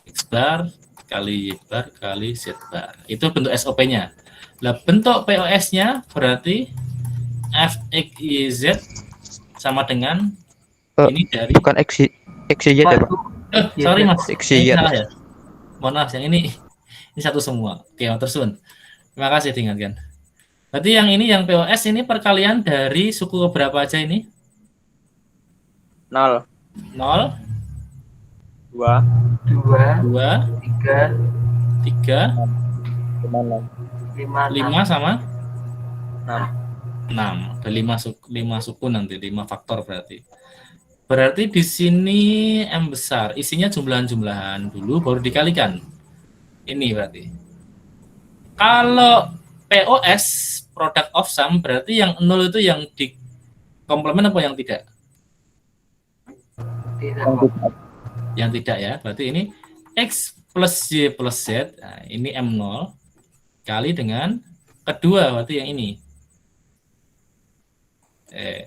X bar kali Y bar kali Z bar. Itu bentuk SOP-nya. Nah, bentuk POS-nya berarti fx y z sama dengan Eh, ini dari Bukan XY ya, Pak. sorry mas, XY ini ya. salah ya. Mohon maaf, yang ini satu semua. Oke, tersun. Terima kasih diingatkan. Berarti yang ini yang POS ini perkalian dari suku berapa aja ini? 0, 0, 2, 2, 2, 3, 3, 5, 5 sama 6. 6. Ada 5 suku nanti, 5 faktor berarti. Berarti di sini M besar, isinya jumlahan-jumlahan dulu baru dikalikan. Ini berarti. Kalau POS, product of sum, berarti yang 0 itu yang di komplement apa yang tidak? tidak. Yang tidak ya, berarti ini X plus Y plus Z, nah, ini M0 kali dengan kedua, berarti yang ini.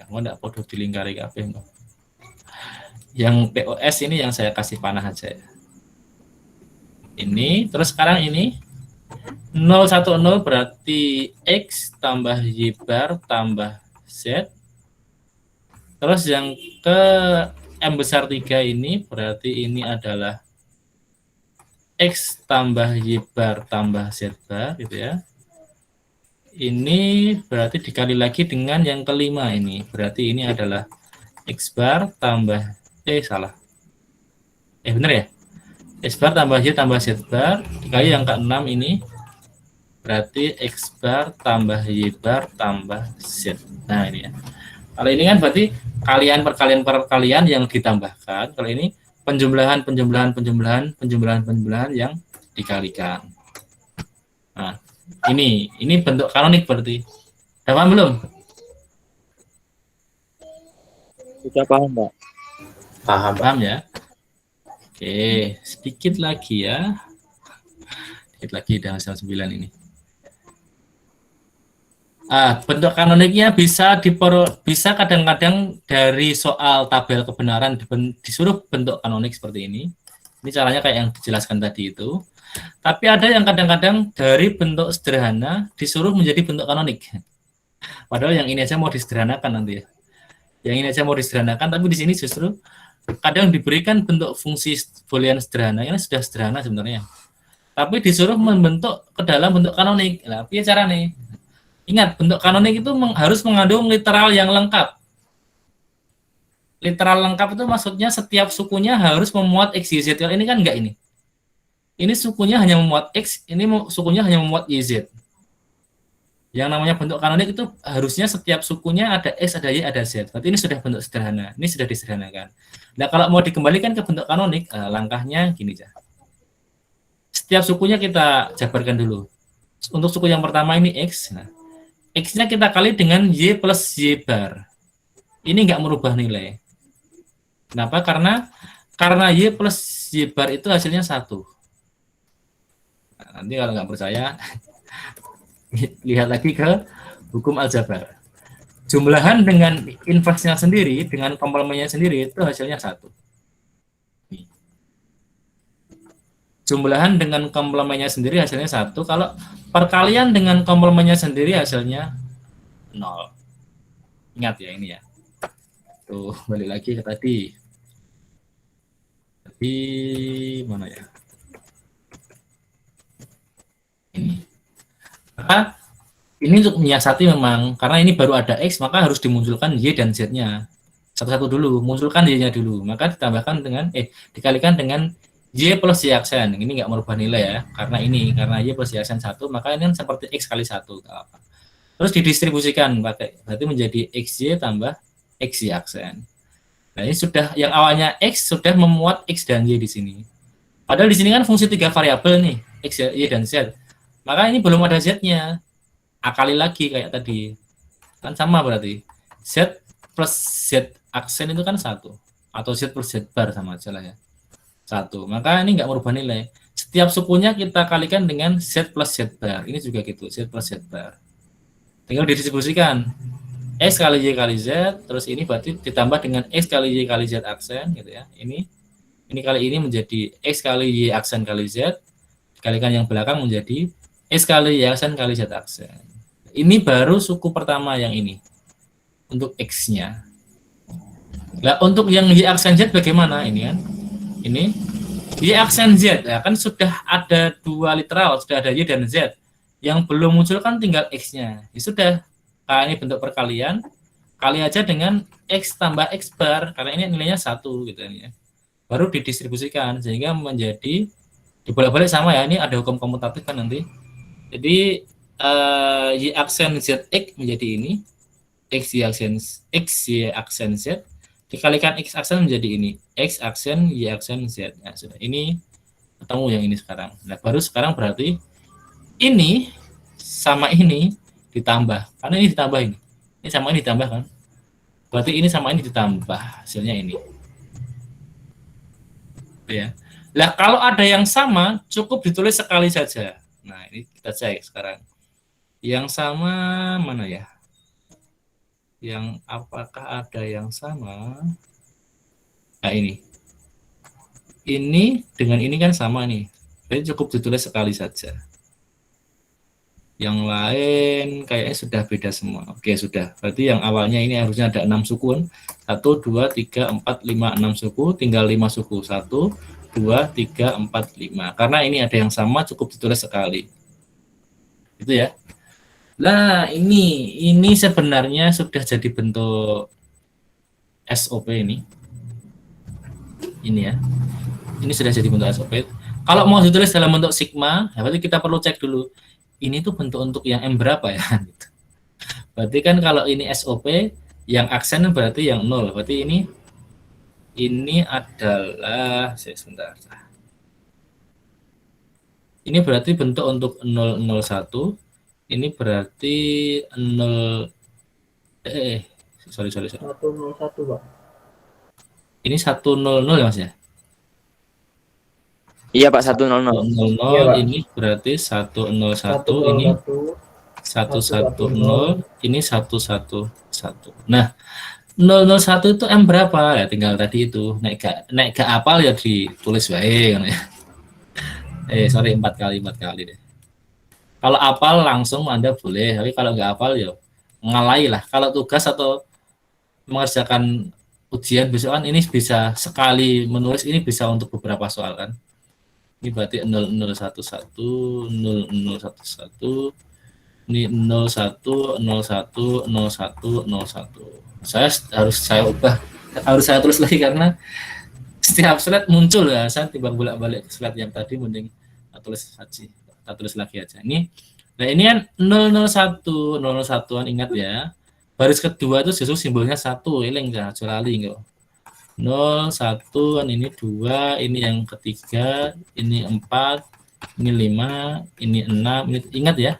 Mau enggak podo dilingkari kabeh. Yang POS ini yang saya kasih panah aja. Ini, terus sekarang ini 010 berarti X tambah Y bar tambah Z. Terus yang ke M besar 3 ini berarti ini adalah X tambah Y bar tambah Z bar gitu ya. Ini berarti dikali lagi dengan yang kelima ini. Berarti ini adalah X bar tambah salah. Bener ya? X bar tambah Y tambah Z bar dikali yang ke-6 ini berarti X bar tambah Y bar tambah Z. Nah, ini ya. Kalau ini kan berarti perkalian yang ditambahkan. Kalau ini penjumlahan yang dikalikan. Nah, ini bentuk kanonik berarti. Udah paham belum? Sudah paham, Pak? Paham. Ya? Oke, sedikit lagi ya. Sedikit lagi dengan 9 ini. Bentuk kanoniknya bisa kadang-kadang dari soal tabel kebenaran disuruh bentuk kanonik seperti ini. Ini caranya kayak yang dijelaskan tadi itu. Tapi ada yang kadang-kadang dari bentuk sederhana disuruh menjadi bentuk kanonik. Padahal yang ini aja mau disederhanakan nanti ya. Yang ini aja mau disederhanakan, tapi di sini justru kadang diberikan bentuk fungsi boolean sederhana. Ini sudah sederhana sebenarnya. Tapi disuruh membentuk ke dalam bentuk kanonik. Nah, apa cara nih? Ingat, bentuk kanonik itu harus mengandung literal yang lengkap. Literal lengkap itu maksudnya setiap sukunya harus memuat X, Y, Z. Kalau ini kan enggak ini. Ini sukunya hanya memuat X, ini sukunya hanya memuat Y, Z. Yang namanya bentuk kanonik itu harusnya setiap sukunya ada X, ada Y, ada Z. Berarti ini sudah bentuk sederhana. Ini sudah disederhanakan. Nah, kalau mau dikembalikan ke bentuk kanonik, langkahnya gini aja. Setiap sukunya kita jabarkan dulu. Untuk suku yang pertama ini X. Nah, X-nya kita kali dengan Y plus Y bar. Ini nggak merubah nilai. Kenapa? Karena Y plus Y bar itu hasilnya 1. Nah, nanti kalau nggak percaya, lihat lagi ke hukum aljabar. Jumlahan dengan inversnya sendiri, dengan komplemennya sendiri, itu hasilnya 1. Jumlahan dengan komplemennya sendiri hasilnya 1. Kalau perkalian dengan komplemennya sendiri hasilnya 0. Ingat ya ini ya. Tuh, balik lagi ke tadi. Tadi mana ya? Ini. Maka ini untuk menyiasati memang, karena ini baru ada X, maka harus dimunculkan Y dan Z-nya. Satu-satu dulu, munculkan Y-nya dulu. Maka ditambahkan dengan, dikalikan dengan Y plus Y aksen. Ini nggak merubah nilai ya, karena Y plus Y aksen 1, maka ini seperti X kali 1. Terus didistribusikan pakai, berarti menjadi XY tambah XY aksen. Nah, ini sudah, yang awalnya X sudah memuat X dan Y di sini. Padahal di sini kan fungsi 3 variabel nih, X, Y, dan Z. Maka ini belum ada Z-nya. Akali lagi kayak tadi. Kan sama berarti. Z plus Z aksen itu kan 1. Atau Z plus Z bar sama aja lah ya. 1. Maka ini nggak merubah nilai. Setiap sukunya kita kalikan dengan Z plus Z bar. Ini juga gitu, Z plus Z bar. Tinggal didistribusikan. X kali Y kali Z, terus ini berarti ditambah dengan X kali Y kali Z aksen gitu ya. Ini kali ini menjadi X kali Y aksen kali Z, dikalikan yang belakang menjadi X kali Y aksen kali Z aksen. Ini baru suku pertama yang ini. untuk X-nya. Nah, untuk yang Y aksen Z bagaimana ini kan? Ini Y aksen Z ya kan sudah ada dua literal, sudah ada Y dan Z. Yang belum muncul kan tinggal X-nya. Ya sudah. Nah, ini bentuk perkalian. Kali aja dengan X tambah X bar karena ini nilainya 1 gitu ya. Baru didistribusikan sehingga menjadi dibolak-balik sama ya. Ini ada hukum komutatif kan nanti. Jadi Y aksen ZX menjadi ini. X Y aksen Z dikalikan X aksen menjadi ini. X aksen Y aksen Z. Nah, sudah. Ini ketemu yang ini sekarang. Nah, baru sekarang berarti ini sama ini ditambah. Karena ini ditambah ini. Ini sama ini ditambah kan. Berarti ini sama ini ditambah. Hasilnya ini. Ya. Nah, kalau ada yang sama cukup ditulis sekali saja. Nah, ini kita cek sekarang. Yang sama mana ya? Yang apakah ada yang sama? Nah, ini. Ini dengan ini kan sama nih. Jadi cukup ditulis sekali saja. Yang lain kayaknya sudah beda semua. Oke, sudah. Berarti yang awalnya ini harusnya ada 6 suku. 1, 2, 3, 4, 5, 6 suku. Tinggal 5 suku. 1, 2, 3, 4, 5. Karena ini ada yang sama cukup ditulis sekali. Itu ya. Nah, ini sebenarnya sudah jadi bentuk SOP ini. Ini ya. Ini sudah jadi bentuk SOP. Kalau mau ditulis dalam bentuk sigma, ya berarti kita perlu cek dulu. Ini tuh bentuk untuk yang M berapa ya? Berarti kan kalau ini SOP, yang aksen berarti yang 0. Berarti ini adalah sebentar. Ini berarti bentuk untuk 001. Ini berarti 0 sorry. 101, Pak. Ini 100 ya Mas ya? Iya Pak, 100. 100 Iya, Pak. ini berarti 101 ini 110 ini 111. Nah, 001 itu M berapa? Ya tinggal tadi itu. Naik gak apal ya ditulis wae kan ya. Sorry 4 kali deh. Kalau apal langsung Anda boleh, tapi kalau nggak apal ya ngalai lah. Kalau tugas atau mengerjakan ujian besok kan ini bisa sekali menulis, ini bisa untuk beberapa soal kan. Ini berarti 0011, 0011, ini 01, 01, 01, 01. Saya ubah, harus saya tulis lagi karena setiap slide muncul ya. Saya timbang bolak-balik slide yang tadi mending tulis saja. Kita tulis lagi aja. Nah ini kan 001-an ingat ya. Baris kedua itu justru simbolnya 1, eling ya, lali enggak. 01 kan ini 2, ini yang ketiga, ini 4, ini 5, ini 6, ini ingat ya.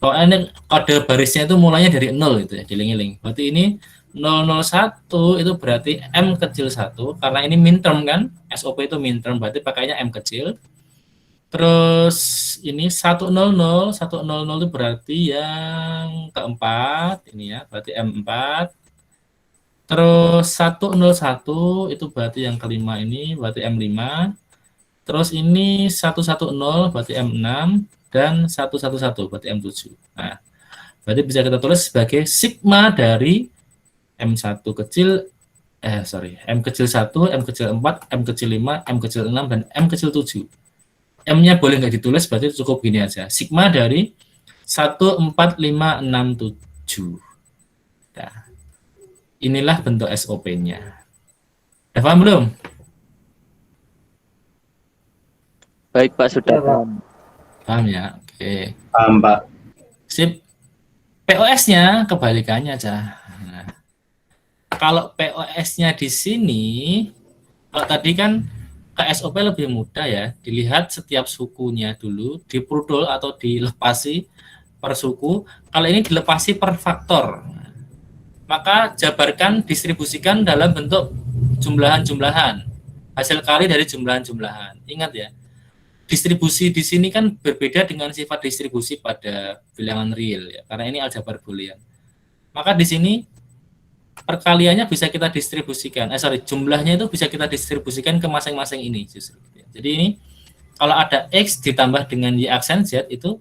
Pokoknya kode barisnya itu mulainya dari 0 itu ya, diling-iling. Berarti ini 001 itu berarti M kecil 1 karena ini min term kan. SOP itu min term berarti pakainya M kecil. Terus ini 100 itu berarti yang keempat ini ya, berarti M4. Terus 101 itu berarti yang kelima ini, berarti M5. Terus ini 110 berarti M6 dan 111 berarti M7. Nah, berarti bisa kita tulis sebagai sigma dari M1 kecil M kecil 1, M kecil 4, M kecil 5, M kecil 6 dan M kecil 7. M-nya boleh nggak ditulis, berarti cukup gini aja. Sigma dari 1, 4, 5, 6, 7. Nah, inilah bentuk SOP-nya. Udah paham belum? Baik Pak, sudah Ya, Pak. paham. Paham ya? Oke. Paham, Pak. Sip. POS-nya kebalikannya aja. Nah, kalau POS-nya di sini, kalau tadi kan ke SOP lebih mudah ya, dilihat setiap sukunya dulu, diprudul atau dilepasi per suku. Kalau ini dilepasi per faktor, maka jabarkan, distribusikan dalam bentuk jumlahan-jumlahan, hasil kali dari jumlahan-jumlahan. Ingat ya, distribusi di sini kan berbeda dengan sifat distribusi pada bilangan real ya, karena ini aljabar boolean. Maka di sini perkaliannya bisa kita distribusikan, jumlahnya itu bisa kita distribusikan ke masing-masing ini justru. Jadi ini kalau ada X ditambah dengan Y aksen Z itu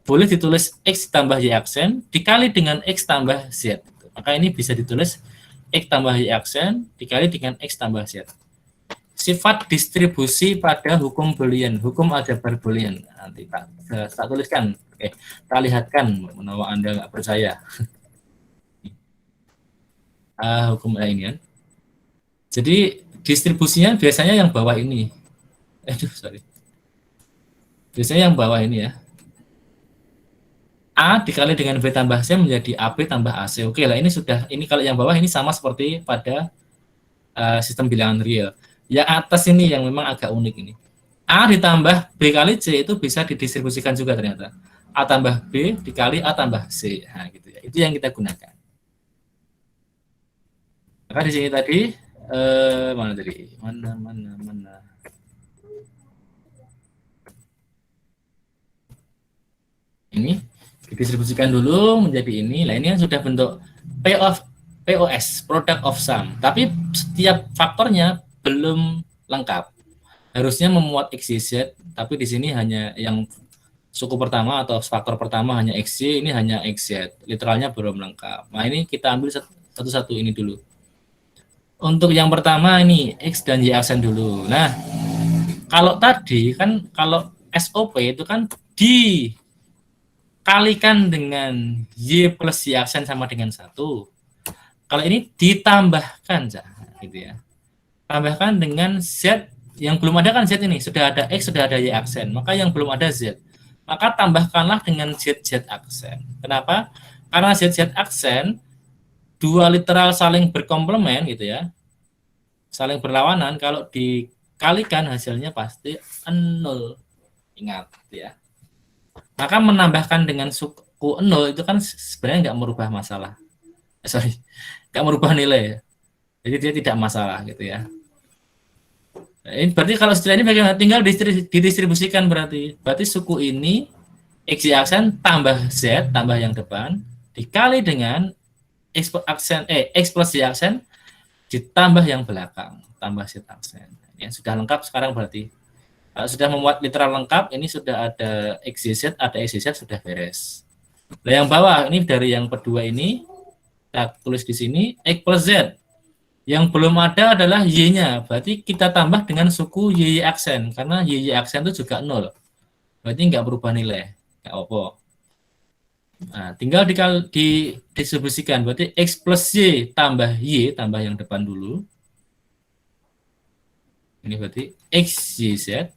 boleh ditulis X tambah Y aksen dikali dengan X tambah Z. Maka ini bisa ditulis X tambah Y aksen dikali dengan X tambah Z. Sifat distribusi pada hukum Boolean, hukum aljabar Boolean. Nanti tak tuliskan, tak lihatkan, menawa Anda nggak percaya. Hukum ini kan. Jadi distribusinya biasanya yang bawah ini. Biasanya yang bawah ini ya. A dikali dengan B tambah C menjadi AB tambah AC. Oke lah, ini kalau yang bawah ini sama seperti pada sistem bilangan real. Yang atas ini yang memang agak unik ini. A ditambah B kali C itu bisa didistribusikan juga ternyata. A tambah B dikali A tambah C. Nah, gitu ya. Itu yang kita gunakan. Maka di sini tadi mana tadi? Mana. Ini didistribusikan dulu menjadi ini. Nah, ini yang sudah bentuk POS, product of sum. Tapi setiap faktornya belum lengkap. Harusnya memuat XYZ, tapi di sini hanya yang suku pertama atau faktor pertama hanya XY, ini hanya XZ. Literalnya belum lengkap. Nah, ini kita ambil satu-satu ini dulu. Untuk yang pertama ini X dan Y aksen dulu. Nah, kalau tadi kan kalau SOP itu kan dikalikan dengan Y plus Y aksen sama dengan 1. Kalau ini ditambahkan, gitu ya. Tambahkan dengan Z yang belum ada kan Z ini, sudah ada X, sudah ada Y aksen. Maka yang belum ada Z. Maka tambahkanlah dengan ZZ aksen. Kenapa? Karena ZZ aksen dua literal saling berkomplement gitu ya. Saling berlawanan, kalau dikalikan hasilnya pasti 0. Ingat ya. Maka menambahkan dengan suku 0 itu kan sebenarnya nggak merubah masalah. Nggak merubah nilai. Jadi dia tidak masalah gitu ya. Nah, ini berarti kalau setelah ini bagaimana? Tinggal didistribusikan berarti. Berarti suku ini X Y aksen tambah Z tambah yang depan dikali dengan X plus Y aksen ditambah yang belakang tambah Z aksen. Ya, sudah lengkap sekarang berarti. Sudah memuat literal lengkap, ini sudah ada XYZ, ada XYZ, sudah beres. Nah, yang bawah ini dari yang kedua ini kita tulis di sini X plus Z. Yang belum ada adalah Y-nya, berarti kita tambah dengan suku YY aksen, karena YY aksen itu juga 0. Berarti nggak berubah nilai, nggak apa. Nah, tinggal didistribusikan, berarti X plus Y tambah Y, tambah yang depan dulu. Ini berarti X, Y, Z.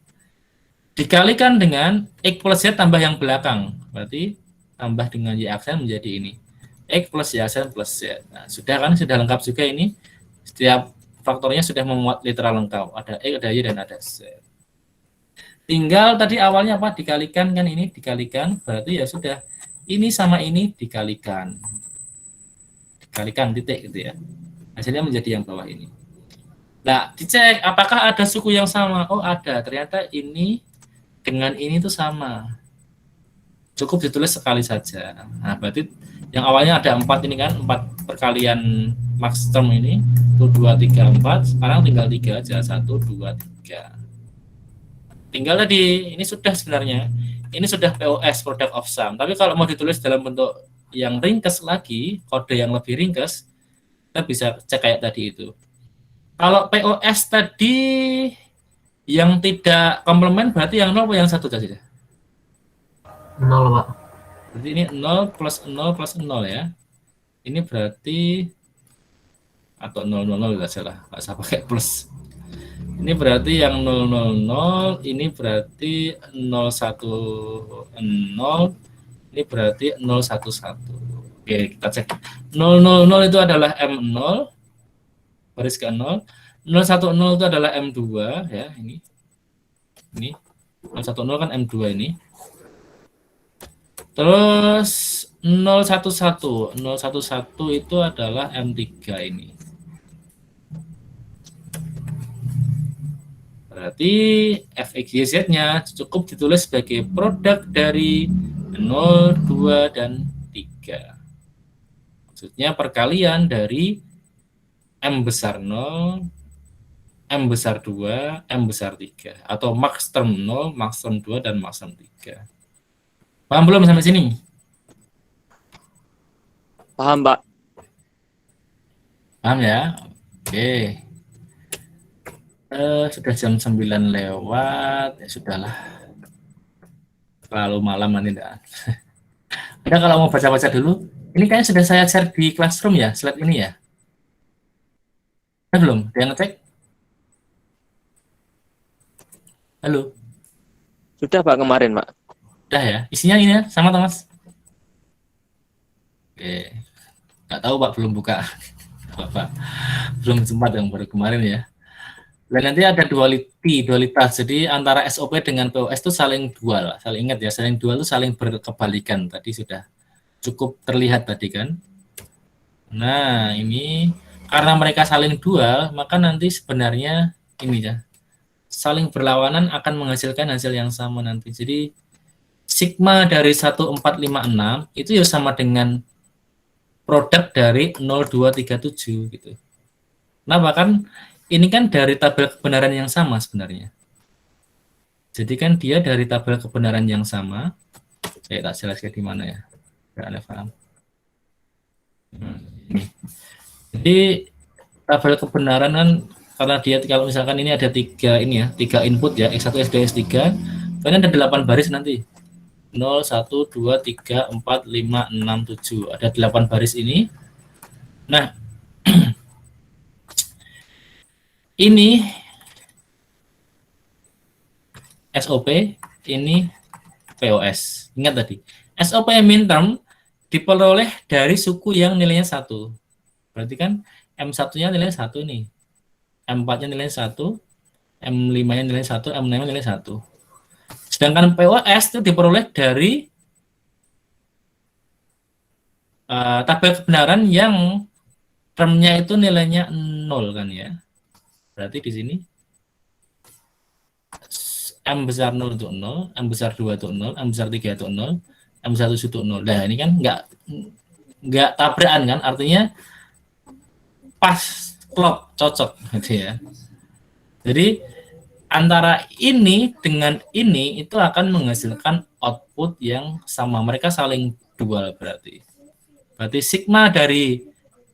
Dikalikan dengan X plus Z tambah yang belakang, berarti tambah dengan Y aksen menjadi ini. X plus Y aksen plus Z. Nah, sudah kan, sudah lengkap juga ini. Setiap faktornya sudah memuat literal lengkap. Ada X, ada Y, dan ada Z. Tinggal tadi awalnya apa? Dikalikan kan ini, dikalikan. Berarti ya sudah. Ini sama ini dikalikan. Dikalikan titik gitu ya. Hasilnya menjadi yang bawah ini. Nah, dicek apakah ada suku yang sama. Oh, ada. Ternyata ini dengan ini tuh sama. Cukup ditulis sekali saja. Nah, berarti yang awalnya ada 4 ini kan, 4 perkalian max term ini, itu 2, 3, 4, sekarang tinggal 3 aja, 1, 2, 3. Tinggal tadi, ini sudah sebenarnya, ini sudah POS, product of sum, tapi kalau mau ditulis dalam bentuk yang ringkas lagi, kode yang lebih ringkas, kita bisa cek kayak tadi itu. Kalau POS tadi yang tidak komplement, berarti yang 0 atau yang 1 tadi? 0, Pak. Berarti ini 0 plus 0 plus 0 ya. Ini berarti atau 000 enggak salah, nggak usah pakai plus. Ini berarti yang 000, ini berarti 010, ini berarti 011. Oke, kita cek. 000 itu adalah M0 baris ke 0. 010 itu adalah M2 ya, ini. Ini 010 kan M2 ini. Terus 011 itu adalah M3 ini. Berarti fxyz-nya cukup ditulis sebagai produk dari 0, 2, dan 3. Maksudnya perkalian dari M besar 0, M besar 2, M besar 3. Atau max term 0, max term 2, dan max term 3. Paham belum sampai sini? Paham, Pak. Paham ya? Oke. Sudah jam 9 lewat, ya sudahlah. Terlalu malam nanti dah. Ada kalau mau baca-baca dulu, ini kayaknya sudah saya share di Classroom ya, slide ini ya. Belum? Dia ngecek? Halo? Sudah Pak kemarin Pak. Udah ya? Isinya ini ya, sama Thomas? Oke. Nggak tahu Pak, belum buka. Pak. Belum sempat yang baru kemarin ya. Dan nanti ada dualitas. Jadi antara SOP dengan POS itu saling dual. Saling ingat ya, saling dual itu saling berkebalikan. Tadi sudah cukup terlihat tadi kan. Nah, ini karena mereka saling dual, maka nanti sebenarnya ini ya, saling berlawanan akan menghasilkan hasil yang sama nanti. Jadi sigma dari 1456 itu ya sama dengan produk dari 0237 gitu. Nah, bahkan ini kan dari tabel kebenaran yang sama sebenarnya. Jadi kan dia dari tabel kebenaran yang sama. Saya tak jelaskan di mana ya. Biar Anda paham. Jadi tabel kebenaran kan karena dia kalau misalkan ini ada tiga input ya, X1, X2, X3, kan ada 8 baris nanti. 0, 1, 2, 3, 4, 5, 6, 7. Ada 8 baris ini. Nah, ini SOP, ini POS. Ingat tadi, SOP min term diperoleh dari suku yang nilainya 1. Berarti kan M1-nya nilai 1 nih. M4-nya nilai 1, M5-nya nilai 1, M6-nya nilai 1. Sedangkan POS itu diperoleh dari tabel kebenaran yang termnya itu nilainya 0 kan ya. Berarti di sini M besar 0 itu 0, M besar 2 itu 0, M besar 3 itu 0, M1 itu 0. Nah, ini kan nggak tabrakan kan, artinya pas, klop, cocok gitu ya. Jadi antara ini dengan ini itu akan menghasilkan output yang sama. Mereka saling dual berarti. Berarti sigma dari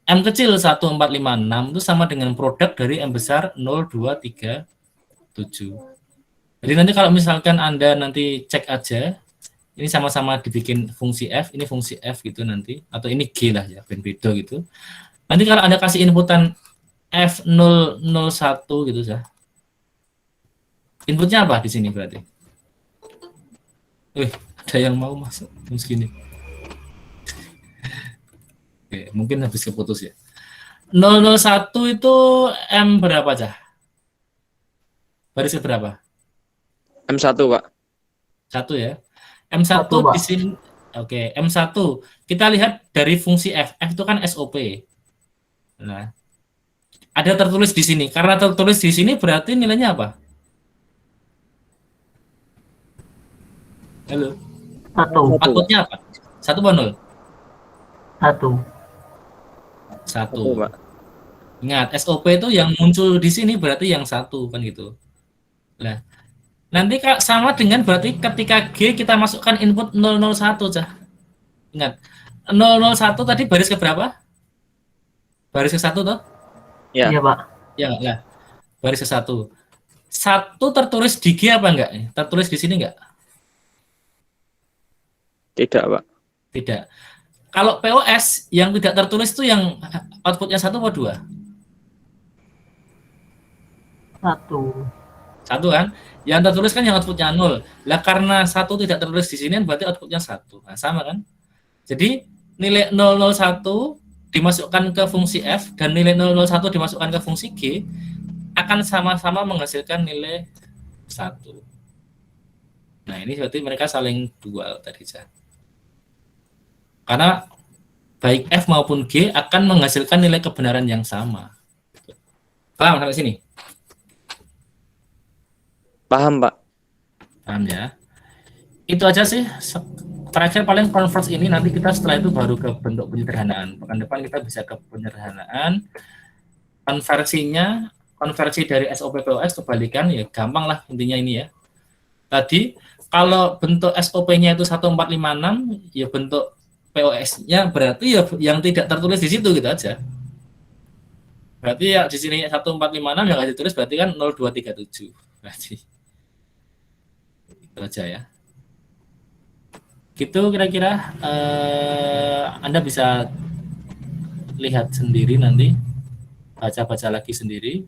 M kecil 1456 itu sama dengan produk dari M besar 0237. Jadi nanti kalau misalkan Anda nanti cek aja, ini sama-sama dibikin fungsi F, ini fungsi F gitu nanti, atau ini G lah ya, beda gitu. Nanti kalau Anda kasih inputan F001 gitu ya. Inputnya apa di sini berarti? Ada yang mau masuk jam segini. Oke, mungkin habis keputus ya. 001 itu M berapa aja? Baris berapa? M1 Pak. 1 ya. M1 Satu, Pak. di sini. Oke, M1. Kita lihat dari fungsi F. F itu kan SOP. Nah, ada tertulis di sini. Karena tertulis di sini berarti nilainya apa? Halo. 1. Outputnya apa? 1 apa 0? 1. 1. Pak. Ingat, SOP itu yang muncul di sini berarti yang 1 kan gitu. Nah, nanti sama dengan berarti ketika G kita masukkan input 001 aja. Ingat, 001 tadi baris ke berapa? Baris ke 1 toh? Ya. Iya, Pak. Ya. Baris ke 1. 1 tertulis di G apa enggak? Tertulis di sini enggak? Tidak Pak. Tidak. Kalau POS yang tidak tertulis itu yang outputnya 1 atau 2? 1. 1 kan? Yang tertulis kan yang outputnya 0. Lah karena 1 tidak tertulis di sini berarti outputnya 1. Nah, sama kan? Jadi nilai 001 dimasukkan ke fungsi F dan nilai 001 dimasukkan ke fungsi G akan sama-sama menghasilkan nilai 1. Nah, ini berarti mereka saling dual tadi ya. Karena baik F maupun G akan menghasilkan nilai kebenaran yang sama. Paham sampai sini? Paham Pak. Paham ya? Itu aja sih. Terakhir paling converse ini, nanti kita setelah itu baru ke bentuk penyederhanaan. Pekan depan kita bisa ke penyederhanaan. Konversi dari SOP POS kebalikan, ya gampang lah intinya ini ya. Tadi kalau bentuk SOP-nya itu 1456, ya bentuk POS-nya berarti ya yang tidak tertulis di situ gitu aja. Berarti ya di sini 1456 yang nggak ditulis berarti kan 0237. Berarti itu aja ya. Gitu kira-kira Anda bisa lihat sendiri nanti, baca-baca lagi sendiri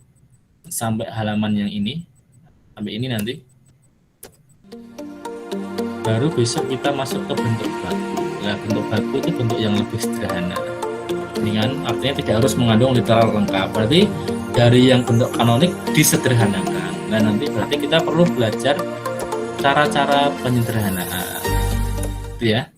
sampai halaman yang ini, sampai ini nanti. Baru besok kita masuk ke bentuk baku. Nah, bentuk baku itu bentuk yang lebih sederhana. Dengan artinya tidak harus mengandung literal lengkap. Berarti dari yang bentuk kanonik disederhanakan. Nah, nanti berarti kita perlu belajar cara-cara penyederhanaan. Itu ya.